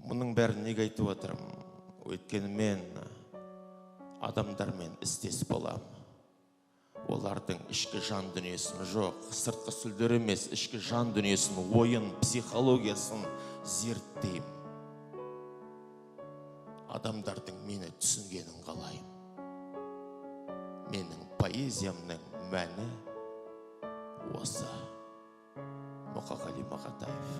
Мұның бәрін неге айтып отырмын? Өйткені мен адамдармен істес болам. Олардың ішкі жан дүниесін жоқ, сыртқы сүлдер емес, ішкі жан дүниесін, ойын, психологиясын зерттейм. Адамдардың мені түсінгенін қалайым. Менің поэзиямның мәні осы. Мұқағали Мақатаев.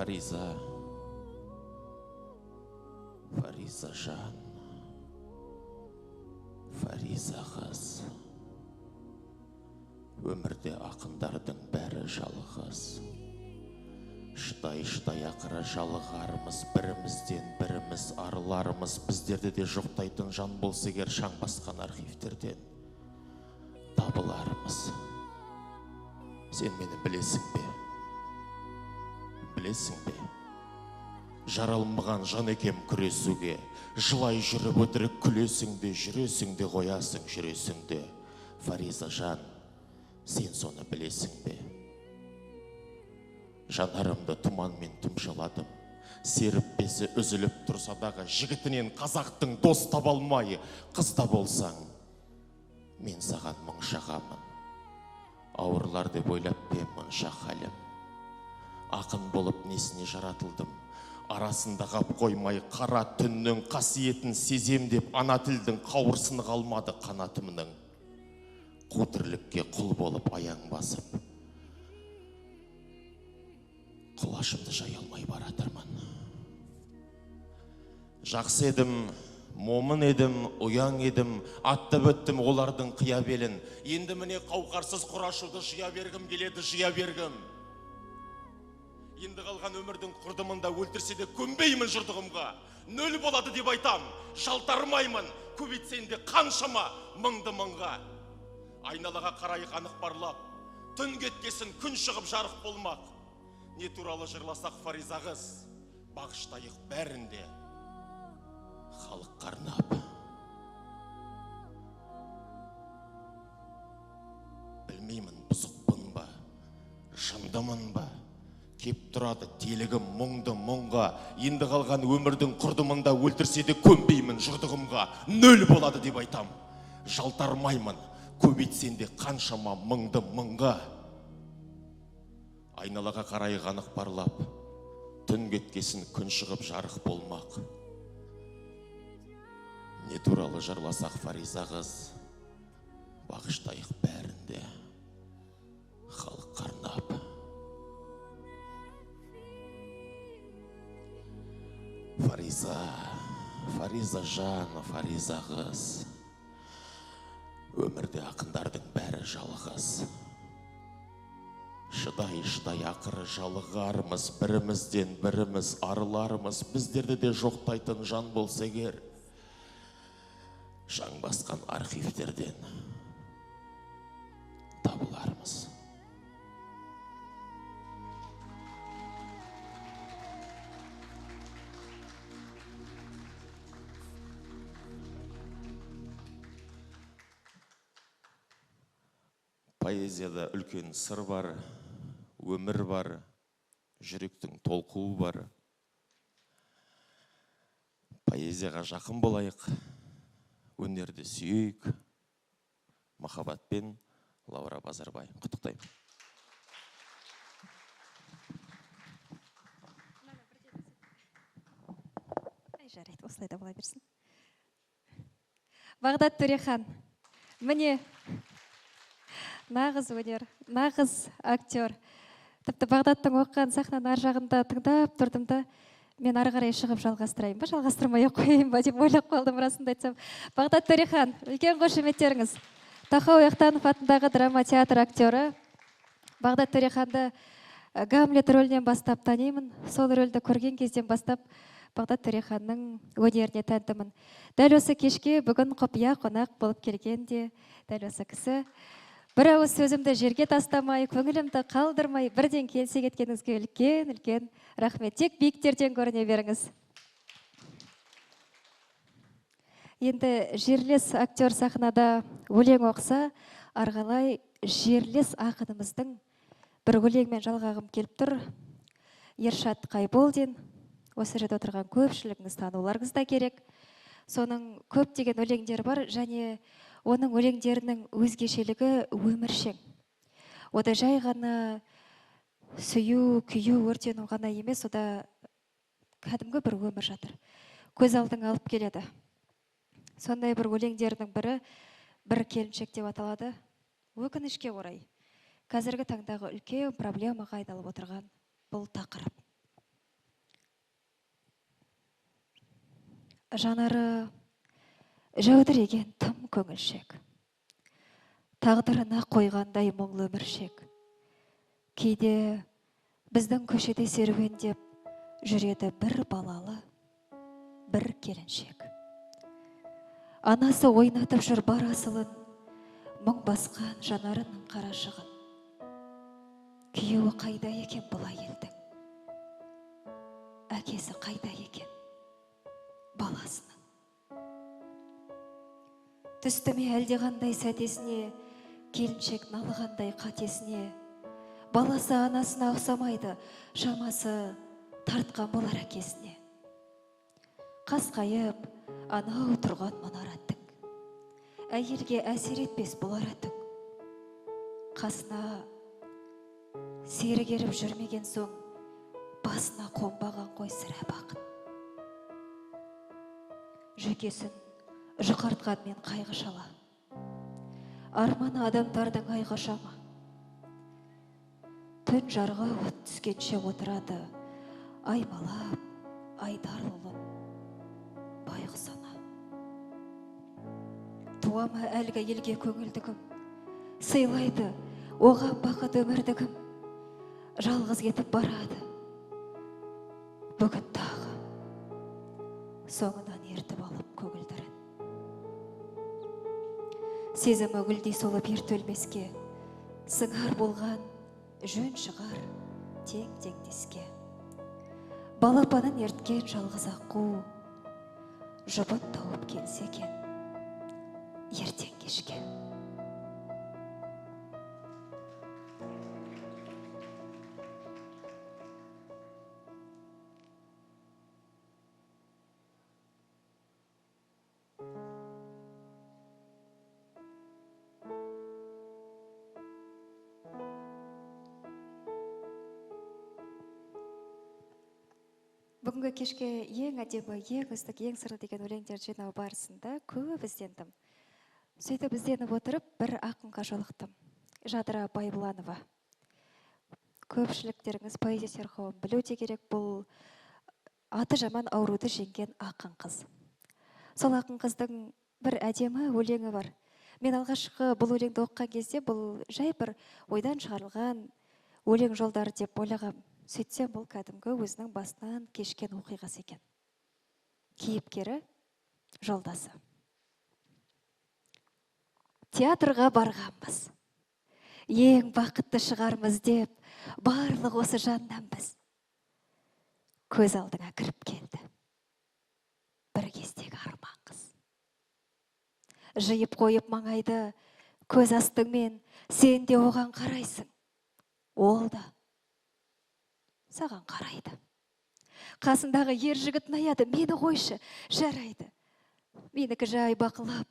Фариза, Фариза жан, Фариза қыз. Өмірде ақындардың бәрі жалғыз. Шыдай ақыры жалығарымыз, бірімізден біріміз арыларымыз. Біздерде де жоқтайтын жан болса егер, шаң басқан архивтерден табыларымыз. Сен мені білесің бе? Білесің бе? Жаралмаған жан екем күресуге. Жылай жүріп өтірік күлесің де, жүресің де, қоясың жүресің де. Фариза жан, сен соны білесің бе? Жанарымды тұманмен тұмшаладым. Серіп бесі үзіліп тұрса дағы, жігітінен қазақтың дос таба алмай, қызда болсаң, мен саған мың шағамын. Ауырлар деп ойлап бе мұнша халім. Ақын болып несіне жаратылдым. Арасында қап қоймай қара түннің қасиетін сезем деп, ана тілдің қауырсыны қалмады қанатымның. Қу тірлікке құл болып аяң басып, құлашымды жай алмай баратырмын. Жақсы едім, момын едім, ұяң едім, аттап өттім олардың қия белін. Енді міне қауқарсыз құрашуды жия бергім келеді, жия бергім. Енді қалған өмірдің құрдымында өлтірсе де көнбеймін жұрдығымға. Нөл болады деп айтам, жалтармаймын, көбейтсен де қаншама мыңды мыңға. Айналаға қарайық анық барлап, түн кеткесін күн шығып жарық болмақ. Не туралы жырласақ Фариза қыз, бағыштайық бәрінде халық қарнап. Білмеймін, бұзықпын ба, жындымын ба, кеп тұрады телігім мұңды мұңға. Енді қалған өмірдің құрдымында өлтірсе де көнбеймін жұрдығымға. Нөл болады деп айтам, жалтармаймын, көбейтсен де қаншама мыңды мыңға. Айналаға қарай ғанық барлап, түн кеткесін күн шығып жарық болмақ. Не туралы жырласақ Фариза қыз, бағыштайық бәрінде халық қарнап. Фариза, Фариза жан, Фариза қыз. Өмірде ақындардың бәрі жалғыз. Шыдай ақыры жалығармыз, бірімізден біріміз арылармыз. Біздерде де жоқтайтын жан болса егер, шаң басқан архивтерден табылармыз. Поэзияда үлкен сыр бар, өмір бар, жүректің толқуы бар. Поэзияға жақын болайық, өнерді сүйейік. Махаббатпен, Лаура Базарбай. Құттықтаймын. Жарайды, осылай да бола берсін. Бағдат Төрехан, міне нағыз өнер, нағыз актер. Тіпті Бағдаттың оқыған сахнаның ар жағында тыңдап тұрдым да, мен ары қарай шығып жалғастырайын ба, жалғастырмай қойайын ба деп ойлап қалдым, расында айтсам. Бағдат Төрехан, үлкен қошеметтеріңіз. Тахауи Ахтанов атындағы драма театр актері. Бағдат Төреханды Гамлет рөлінен бастап танимын. Сол рөлді көрген кезден бастап Бағдат Төреханның өнеріне тәнтімін. Дәл осы кешке бүгін құпия қонақ болып келген де дәл осы кісі. Бір ауыз сөзімді жерге тастамай, көңілімді қалдырмай, бірден келсе кеткеніңізге үлкен рахмет. Тек биіктерден көріне беріңіз. Енді жерлес актер сахнада өлең оқса, арғалай жерлес ақынымыздың бір өлеңмен жалғағым келіп тұр. Ершат Қайболдин, осы жерде отырған көпшілігіңіз тануларыңыз да керек. Соның көптеген өлеңдері бар, және оның өлеңдерінің өзгешелігі өміршең. Ода жай ғана сүю, күйу, өртену ғана емес, ода кәдімгі бір өмір жатыр. Көз алдың алып келеді. Сондай бір өлеңдерінің бірі бір келіншек деп аталады. Өкінішке орай, қазіргі таңдағы үлкен проблемаға айналып отырған бұл тақырып. жанары жәудіреген тым көңілшек. Тағдырына қойғандай мұңлы өміршек. Кейде біздің көшеде серуендеп жүреді бір балалы, бір келіншек. Анасы ойнатып жүр бар асылын, мұң басқан жанарының қарашығын. Күйеуі қайда екен бұл әйелдің? Әкесі қайда екен баласының? Түстіме әлдеқандай сәтесіне, келіншек налығандай қатесіне. Баласы анасына ұқсамайды, шамасы тартқан болар әкесіне. Қасқайып, анау тұрған мұнаратың. Әйелге әсер етпес бұл аратың. Қасына сері жүрмеген соң, басына қонбаған қой сірә бақыт. Жүйкесін жұқартқанмен қайғы шала. Арманы адамдардың айға шама. Түн жарға от түскенше отырады, аймалап, айдарлылы байғұс ана. Туама әлгі елге көңілдігім, сыйлайды оған бақыт өмірдігім. Жалғыз кетіп барады бүгін тағы, соңынан ертіп алып көгілдірін. Сезімі гүлдей солып ертөлмеске, сыңар болған жөн шығар тең-теңдеске. Балапанын ерткен жалғыз аққу, жұбын тауып келсе екен ертең кешке. Бүгінгі кешке ең әдемі, ең үздік, ең сырлы деген өлеңдер жинау барысында көп іздендім. Сөйтіп ізденіп отырып, бір ақынға жолықтым. Жадыра Байбұланова. Көпшіліктеріңіз поэзия серхауын білуде керек, бұл аты жаман ауруды жеңген ақын қыз. Сол ақын қыздың бір әдемі өлеңі бар. Мен алғашқы бұл өлеңді оқыған кезде бұл жай бір ойдан шығарылған өлең жолдары деп ойлағам. Сөйтсем бұл кәдімгі өзінің басынан кешкен оқиғасы екен. Кейіпкері жолдасы. Театрға барғанбыз. Ең бақытты шығармыз деп, барлық осы жаннан біз. Көз алдыңа кіріп келді. Бір кездегі арман қыз. Жиып қойып маңайды, көз астыңмен сен де оған қарайсың. Ол да саған қарайды. Қасындағы ер жігіт наяды, мені қойшы, жарайды. Менікі жай бақылап,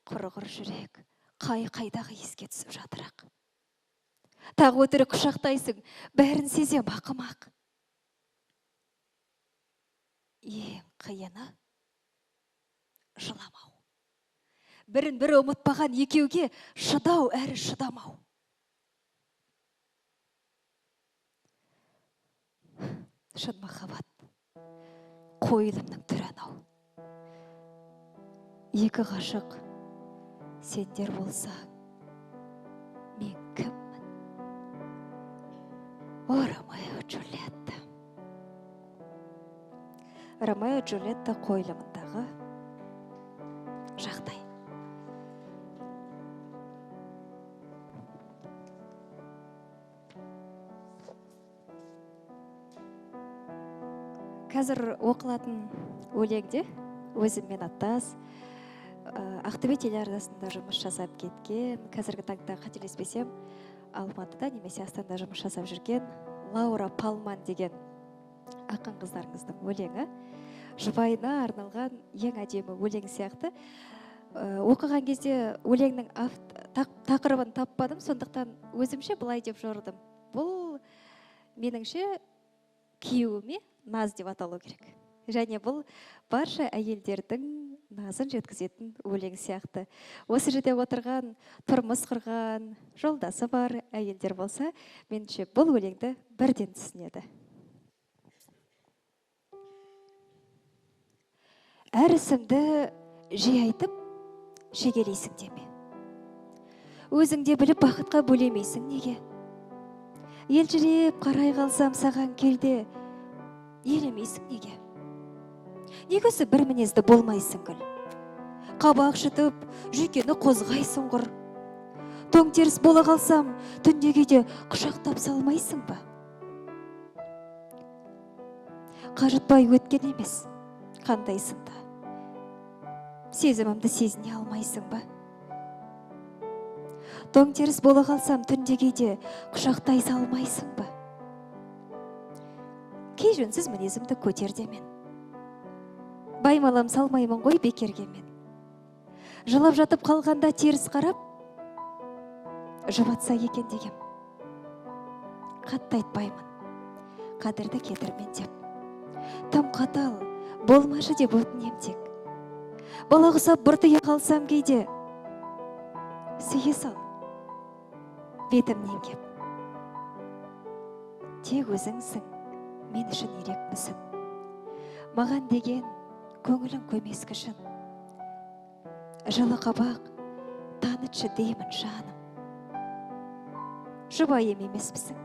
құрғыр жүрек, қайдағы еске түсіп жатырақ. Тағы өтірік құшақтайсың, бәрін сезем ақымақ. Ең қиыны жыламау. Бірін бірі ұмытпаған екеуге шыдау әрі шыдамау. Шын махаббат, қойылымның түрі анау. Екі ғашық сендер болса, мен кіммін? О, Ромео Джульетта. Ромео Джульетта қойылымындағы жағдай. Қазір оқылатын өлеңде өзіммен аттас, Ақтөбе телеарнасында жұмыс жасап кеткен, қазіргі таңда қателеспесем, Алматыда немесе Астанада жұмыс жасап жүрген Лаура Палман деген ақын қыздарыңыздың өлеңі. Жұбайына арналған ең әдемі өлең сияқты. Оқыған кезде өлеңнің тақырыбын таппадым, сондықтан өзімше былай деп жордым. Бұл меніңше күйеуіме наз деп аталу керек. Және бұл барша әйелдердің назын жеткізетін өлең сияқты. Осы жерде отырған, тұрмыс құрған, жолдасы бар әйелдер болса, меніңше бұл өлеңді бірден түсінеді. әр ісіңді жиі айтып шегелейсің деме. Өзіңде біліп бақытқа бөлемейсің неге? Елжіреп қарай қалсам саған келде, елемейсің неге? Негесі бір мінезді болмайсың гүл. Қабақ шытып, жүйкені қозғайсың құр. Тоң теріс бола қалсам, түндегеде құшақтап салмайсың ба? Қажытпай өткен емес, қандайсың да? Сезімімді сезіне алмайсың ба? Тоң теріс бола қалсам, түндегеде құшақтай салмайсың ба? Кей жөнсіз мінезімді көтер демен. Баймалам салмаймын ғой бекерге мен. Жылап жатып қалғанда теріс қарап, жұбатса екен дегем. Қатты айтпаймын, қадірді кетірмен деп. Там қатал, болмашы деп өтінем тек. Бала құсап бұртыя қалсам кейде, сүйе сал, бетімнен кеп. Тек өзіңсің, мен үшін ерекмісің. Маған деген көңілің көмескішін. Жылы қабақ, танытшы деймін жаным. Жұбайым емеспісің.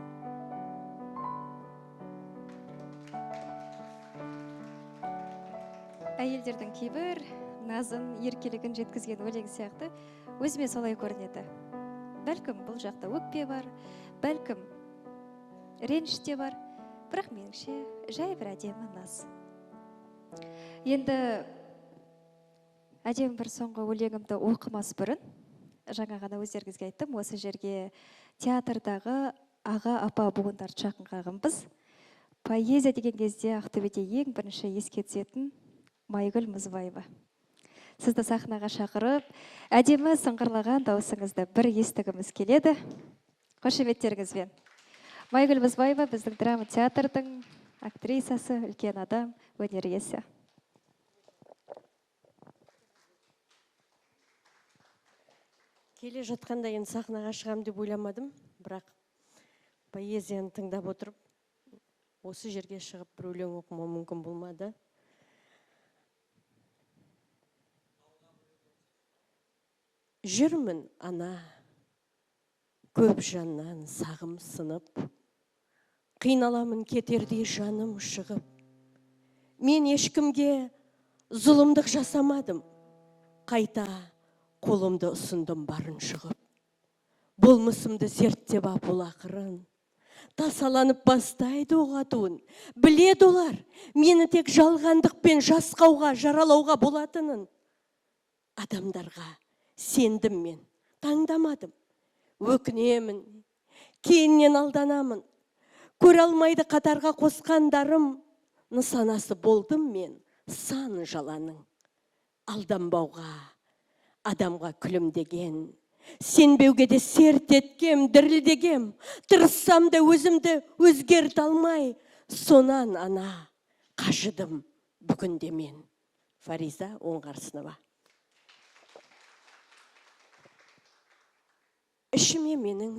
Әйелдердің кейбір назын, еркелігін жеткізген өлең сияқты өзіме солай көрінеді. Бәлкім бұл жақта өкпе бар, бәлкім реніш те бар, бірақ меніңше жай бір әдемі наз. Енді әдемі бір соңғы өлеңімді оқымас бұрын, жаңа ғана өздеріңізге айттым, осы жерге театрдағы аға апа буындар жақын қағынбыз. Поэзия деген кезде Ақтөбеде ең бірінші еске түсетін Майгүл Мұзбаева. Сізді сахнаға шақырып, әдемі сыңғырлаған дауысыңызды бір естігіміз келеді. Қошеметтеріңізбен. Майгүл Мұзбаева біздің драма театрдың актрисасы, үлкен адам, өнер иесі. Келе жатқанда енді сахнаға шығам деп ойламадым, бірақ поэзияны тыңдап отырып, осы жерге шығып бір өлең оқымау мүмкін болмады. Жүрмін ана, көп жаннан сағым сынып, қиналамын кетердей жаным шығып. Мен ешкімге зұлымдық жасамадым, қайта қолымды ұсындым барын шығып. Болмысымды зерттеп апыл ақырын, тасаланып бастайды оғатуын. Біледі олар, мені тек жалғандықпен жасқауға, жаралауға болатынын. Адамдарға сендім мен, таңдамадым. Өкінемін, кейіннен алданамын. Көре алмайды қатарға қосқандарым. Нысанасы болдым мен, сан жаланың. Алданбауға, адамға күлімдеген, сенбеуге де серт еткем, дірілдегем. Тырыссам да өзімді өзгерт алмай, сонан ана қажыдым бүгінде мен. Фариза Оңғарсынова. Ішіме менің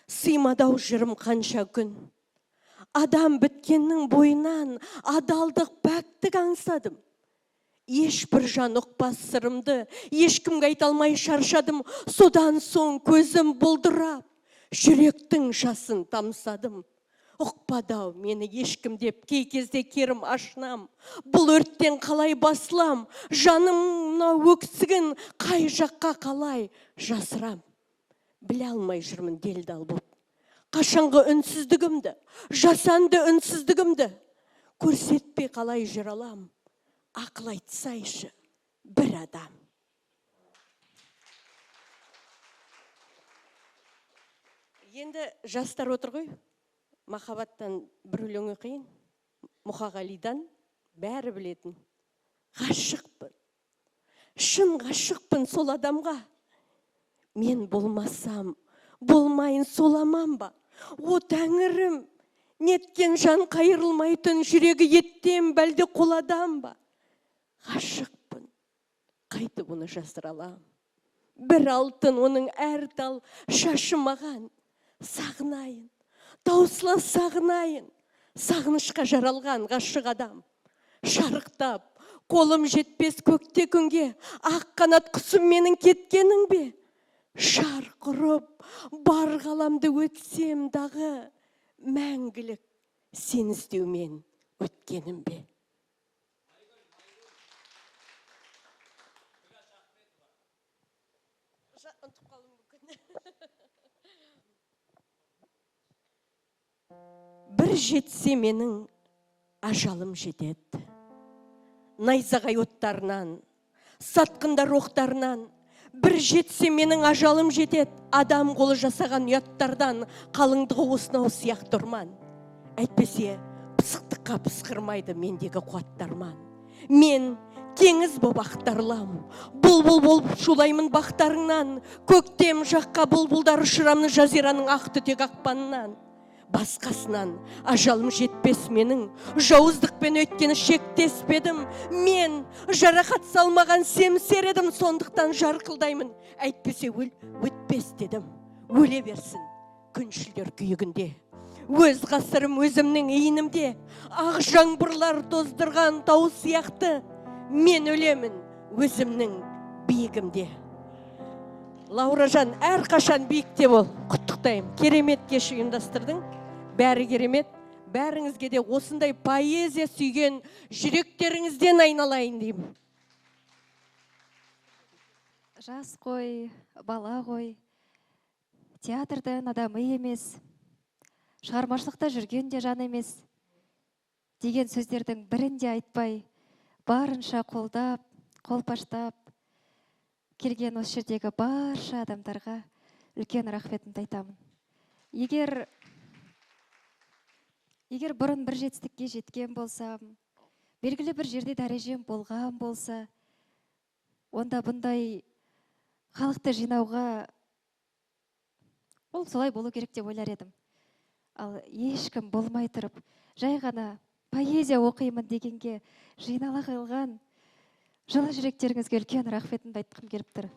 сыймадау жырым қанша күн. Адам біткеннің бойынан адалдық, пәктік аңсадым. Ешбір жан ұқпас сырымды, ешкімге айта алмай шаршадым. Содан соң көзім бұлдырап, жүректің жасын тамсадым. Ұқпадау мені ешкім деп, кей кезде керім ашынам. Бұл өрттен қалай басылам, жанымна өксігін қай жаққа қалай жасырам. Біле алмай жүрмін делдал боп. Қашанғы үнсіздігімді, жасанды үнсіздігімді көрсетпей қалай жүр алам. Ақыл айтсайшы бір адам. Енді жастар отыр ғой, махаббаттан бір өлең оқиын. Мұқағалидан бәрі білетін. Ғашықпын, шын ғашықпын сол адамға. Мен болмасам, болмайын соламам ба? О тәңірім, неткен жан қайырылмайтын, жүрегі еттен бәлде қоладам ба? Ғашықпын, қайтып оны жасыра алам. Бір алтын оның әр тал шашы маған. Сағынайын, таусыла сағынайын, сағынышқа жаралған ғашық адам. шарықтап, қолым жетпес көкте күнге, ақ қанат құсым менің кеткенің бе? Шарқ ұрып, бар ғаламды өтсем дағы, мәңгілік сен іздеумен өткенім бе? Бір жетсе менің ажалым жетеді. Найзағай оттарынан, сатқындар оқтарынан, бір жетсе менің ажалым жетеді. Адам қолы жасаған ұяттардан, қалыңдығы осынау сияқты ұрман. Әйтпесе, пысықтыққа пысқырмайды мендегі қуаттарман. Мен теңіз боп ақтарлам, бұлбұл болып шулаймын бақтарыңнан, көктем жаққа бұлбұлдар ұшырамны жазираның ақ түтек ақпанынан. Басқасынан ажалым жетпес менің, жауыздықпен өткені шектеспедім. Мен жарақат салмаған семсер едім, сондықтан жарқылдаймын. Әйтпесе өтпес дедім. Өле берсін күншілдер күйігінде. Өз ғасырым өзімнің иінімде, ақ жаңбырлар тоздырған тау сияқты. Мен өлемін өзімнің биігімде. Лауражан, әрқашан биікте бол. Құттықтаймын. Керемет кеш ұйымдастырдың. Бәрі керемет. Бәріңізге де осындай поэзия сүйген жүректеріңізден айналайын деймін. Жас қой, бала ғой, театрдан адамы емес, шығармашылықта жүрген де жан емес деген сөздердің бірін де айтпай, барынша қолдап, қолпаштап келген осы жердегі барша адамдарға үлкен рахметімді айтамын. Егер бұрын бір жетістікке жеткен болсам, белгілі бір жерде дәрежем болған болса, онда бұндай халықты жинауға ол солай болу керек деп ойлар едім. Ал ешкім болмай тұрып, жай ғана поэзия оқимын дегенге жинала қалған жылы жүректеріңізге үлкен рахметімді айтқым келіп тұр.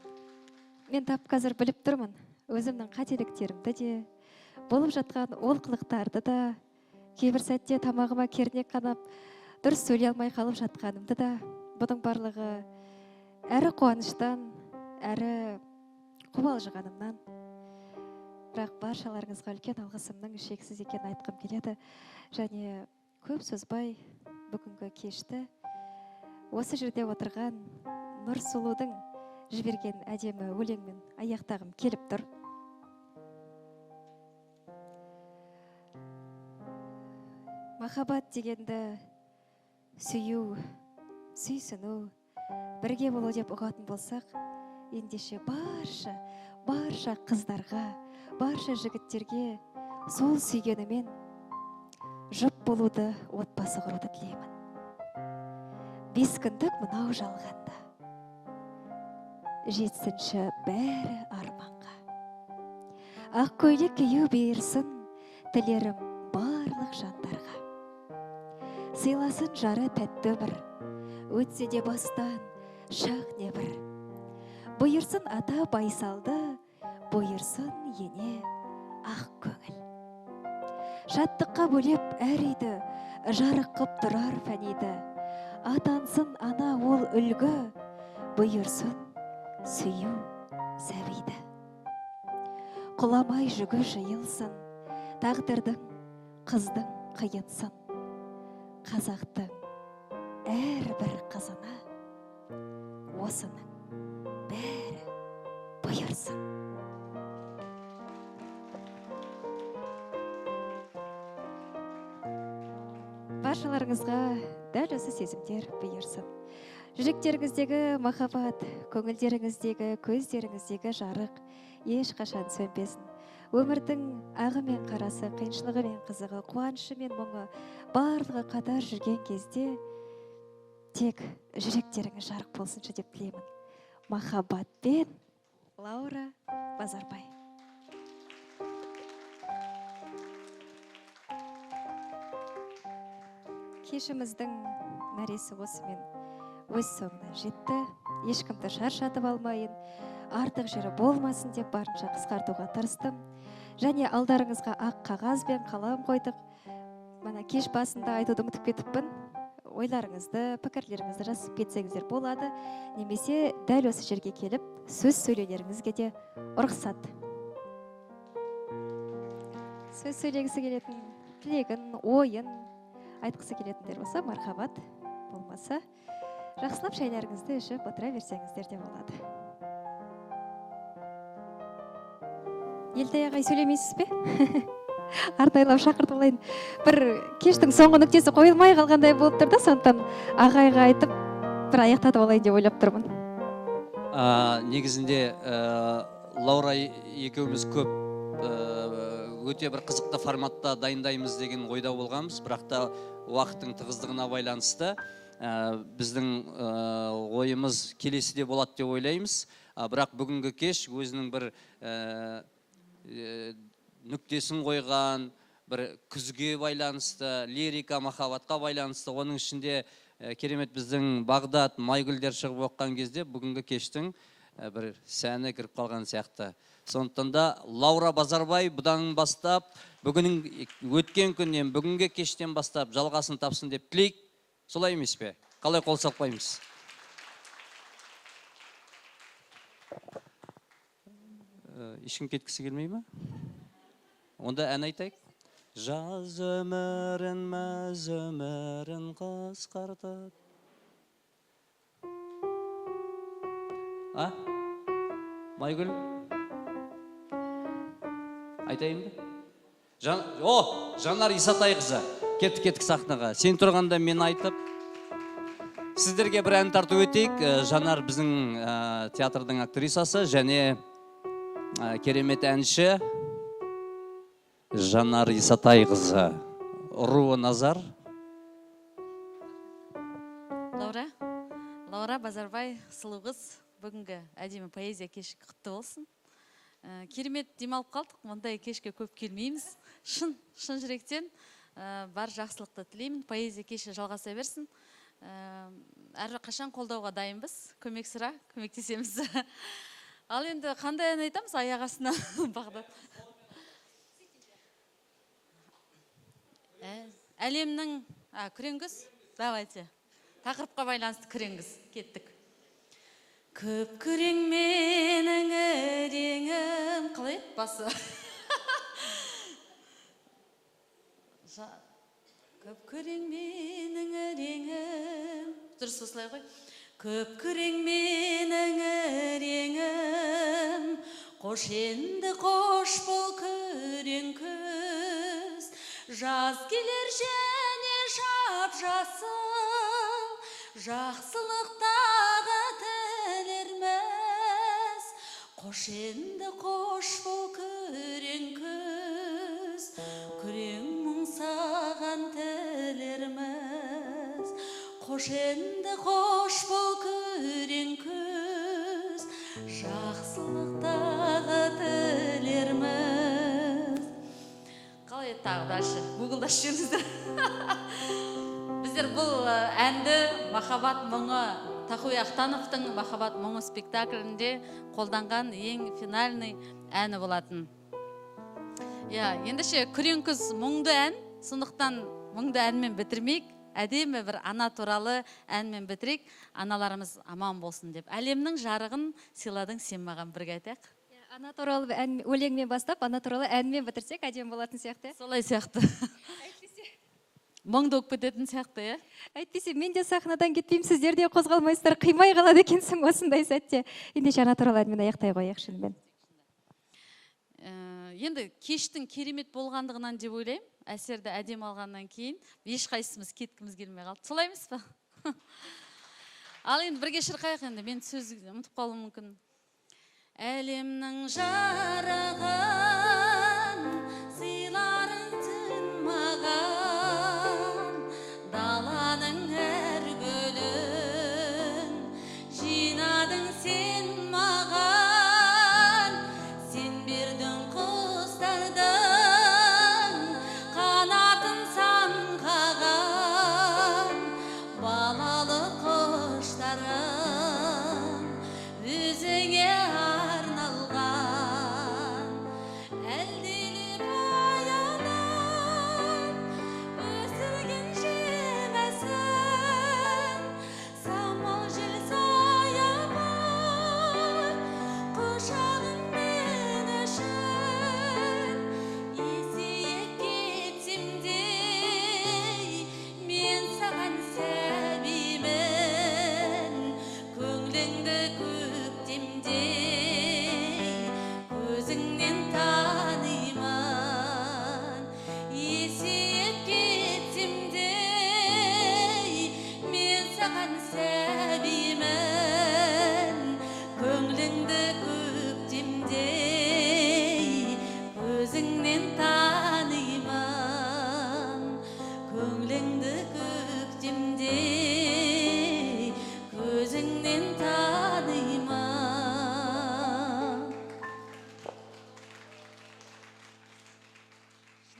Мен тап қазір біліп тұрмын, өзімнің қателіктерімді де, болып жатқан олқылықтарды да, кейбір сәтте тамағыма кернек қанап, дұрыс сөйлей алмай қалып жатқанымды да, бұның барлығы әрі қуаныштан, әрі қобалжығанымнан. Бірақ баршаларыңызға үлкен алғысымның шексіз екенін айтқым келеді. Және көп созбай бүгінгі кешті осы жерде отырған Нұрсұлудың жіберген әдемі өлеңмен аяқтағым келіп тұр. Махаббат дегенді сүю, сүйсіну, бірге болу деп ұғатын болсақ, ендеше барша қыздарға, барша жігіттерге сол сүйгенімен жұп болуды, отбасы құруды тілеймін. 5 күндік мынау жалғанда, жетсінші бәрі арманға. Ақ көйлек кию берсін, тілерім барлық жандарға. Сыйласын жары тәтті бір, өтсе де бастан шақ не бір. Бұйырсын ата байсалды, бұйырсын ене ақ көңіл. Шаттыққа бөлеп әр үйді, жарық қып тұрар фәниді. Атансын ана ол үлгі, бұйырсын сүйу сәбиді. Құламай жүгі жиылсын, тағдырдың қыздың қиынсын. Қазақтың әрбір қызына осының бәрі бұйырсын. Баршаларыңызға дәл осы сезімдер бұйырсын. Жүректеріңіздегі махаббат, көңілдеріңіздегі, көздеріңіздегі жарық ешқашан сөнбесін. Өмірдің ағы мен қарасы, қиыншылығы мен қызығы, қуанышы мен мұңы барлығы қатар жүрген кезде тек жүректеріңіз жарық болсыншы деп тілеймін. Махаббатпен, Лаура Базарбай. Кешіміздің мәресі осымен өз соңына жетті. Ешкімді шаршатып алмайын, артық жері болмасын деп барынша қысқартуға тырыстым. Және алдарыңызға ақ қағаз бен қалам қойдық. Мана кеш басында айтуды ұмытып кетіппін. ойларыңызды, пікірлеріңізді жазып кетсеңіздер болады. Немесе дәл осы жерге келіп, сөз сөйлеулеріңізге де рұқсат. Сөз сөйлегісі келетін, тілегін, ойын айтқысы келетіндер болса, мархабат. Болмаса, жақсылап шайларыңызды ішіп отыра берсеңіздер де болады. Елтай ағай, сөйлемейсіз бе? Артайлап шақыртып алайын. Бір кештің соңғы нүктесі қойылмай қалғандай болып тұр да, сондықтан ағайға айтып, бір аяқтатып алайын деп ойлап тұрмын. Негізінде Лаура екеуміз көп өте бір қызықты форматта дайындаймыз деген ойда болғанбыз, бірақ та уақыттың тығыздығына байланысты біздің ойымыз келесіде болады деп ойлаймыз. Бірақ бүгінгі кеш өзінің бір нүктесін қойған, бір күзге байланысты, лирика, махаббатқа байланысты, оның ішінде керемет біздің Бағдат, Майгүлдер шығып оққан кезде бүгінгі кештің бір сәні кіріп қалған сияқты. Сондықтан да Лаура Базарбай бұдан бастап, өткен күннен, бүгінгі кештен бастап жалғасын тапсын деп тілейік. Солай емес пе? Қалай қол соқпаймыз? Ешкім кеткісі келмей ме? Онда ән айтайық. Жаз өмірін, мәз өмірін қысқартып. Майгүл? Айтайын ба? Жанар Исатай қызы. Кеттік сахнаға. Сен тұрғанда мен айтып, сіздерге бір ән тарту өтейік. Жанар біздің театрдың актрисасы және керемет әнші Жанар Исатай қызы. Руы Назар. Лаура Базарбай, сұлу қыз, бүгінгі әдемі поэзия кеші құтты болсын. Керемет демалып қалдық, мұндай кешке көп келмейміз. Шын жүректен бар жақсылықты тілеймін. Поэзия кеші жалғаса берсін. Әрі қашан қолдауға дайынбыз, көмектесеміз. Ал енді қандай ән айтамыз аяқ астына Бағдат? Әлемнің күреңгіз, давайте. Тақырыпқа байланысты күреңгіз, кеттік. Көп күрең менің өреңім. Қалай еді басы? Көп күрең менің өреңім. Дұрыс осылай ғой. Көп күрең менің өреңім. Қош енді қош бол күрең күз. Жаз келер және жап жасыл. Жақсылықтағы тілерміз. Қош енді қош бол күрең күз. Күрең мұң саған тілерміз. Қош енді қош бол күрең күз. Жақсылықтағы тілерміз. Қалай тағы дальше? Гуглда жүріңіздер. Біздер бұл әнді махаббат мұңы, Тахуи Ахтановтың махаббат мұңы спектаклінде қолданған ең финальный әні болатын. Ендіше күрең күз мұңды ән, сондықтан мұңды әнмен бітірмейік, әдемі бір ана туралы әнмен бітірейік, аналарымыз аман болсын деп. Әлемнің жарығын сыйладың сен маған, бірге айтайық. Ана туралы өлеңмен бастап, ана туралы әнмен бітірсек, әдемі болатын сияқты. Солай сияқты. Мұңды өкіп кететін сияқты, е? Әйтпесе, мен де сахнадан кетпеймін, сіздер де қозғалмайсыздар, қимай қалады екенсің осындай сәтте. Ендеше ана туралы әнмен аяқтай қояйық шынымен. Енді кештің керемет болғандығынан деп ойлаймын. Әсерді әдем алғаннан кейін ешқайсымыз кеткіміз келмей қалды. Солай емес па? Ал енді бірге шырқайық енді. Мен сөз ұмытып қалуым мүмкін. Әлемнің жарығын сыйларың түн маған, даланың әр гүлін жинадың сен маған. Сен бердің құстардың қанатын самғаған, балалы құштарым өзіңе арналған.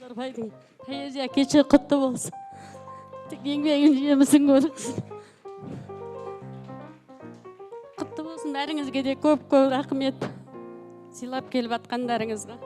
Назарбайдың поэзия кеші құтты болсын. Тек еңбегін жемісін көріңіз. Құтты болсын, бәріңізге де көп рахмет. Сыйлап келіп атқандарыңызға.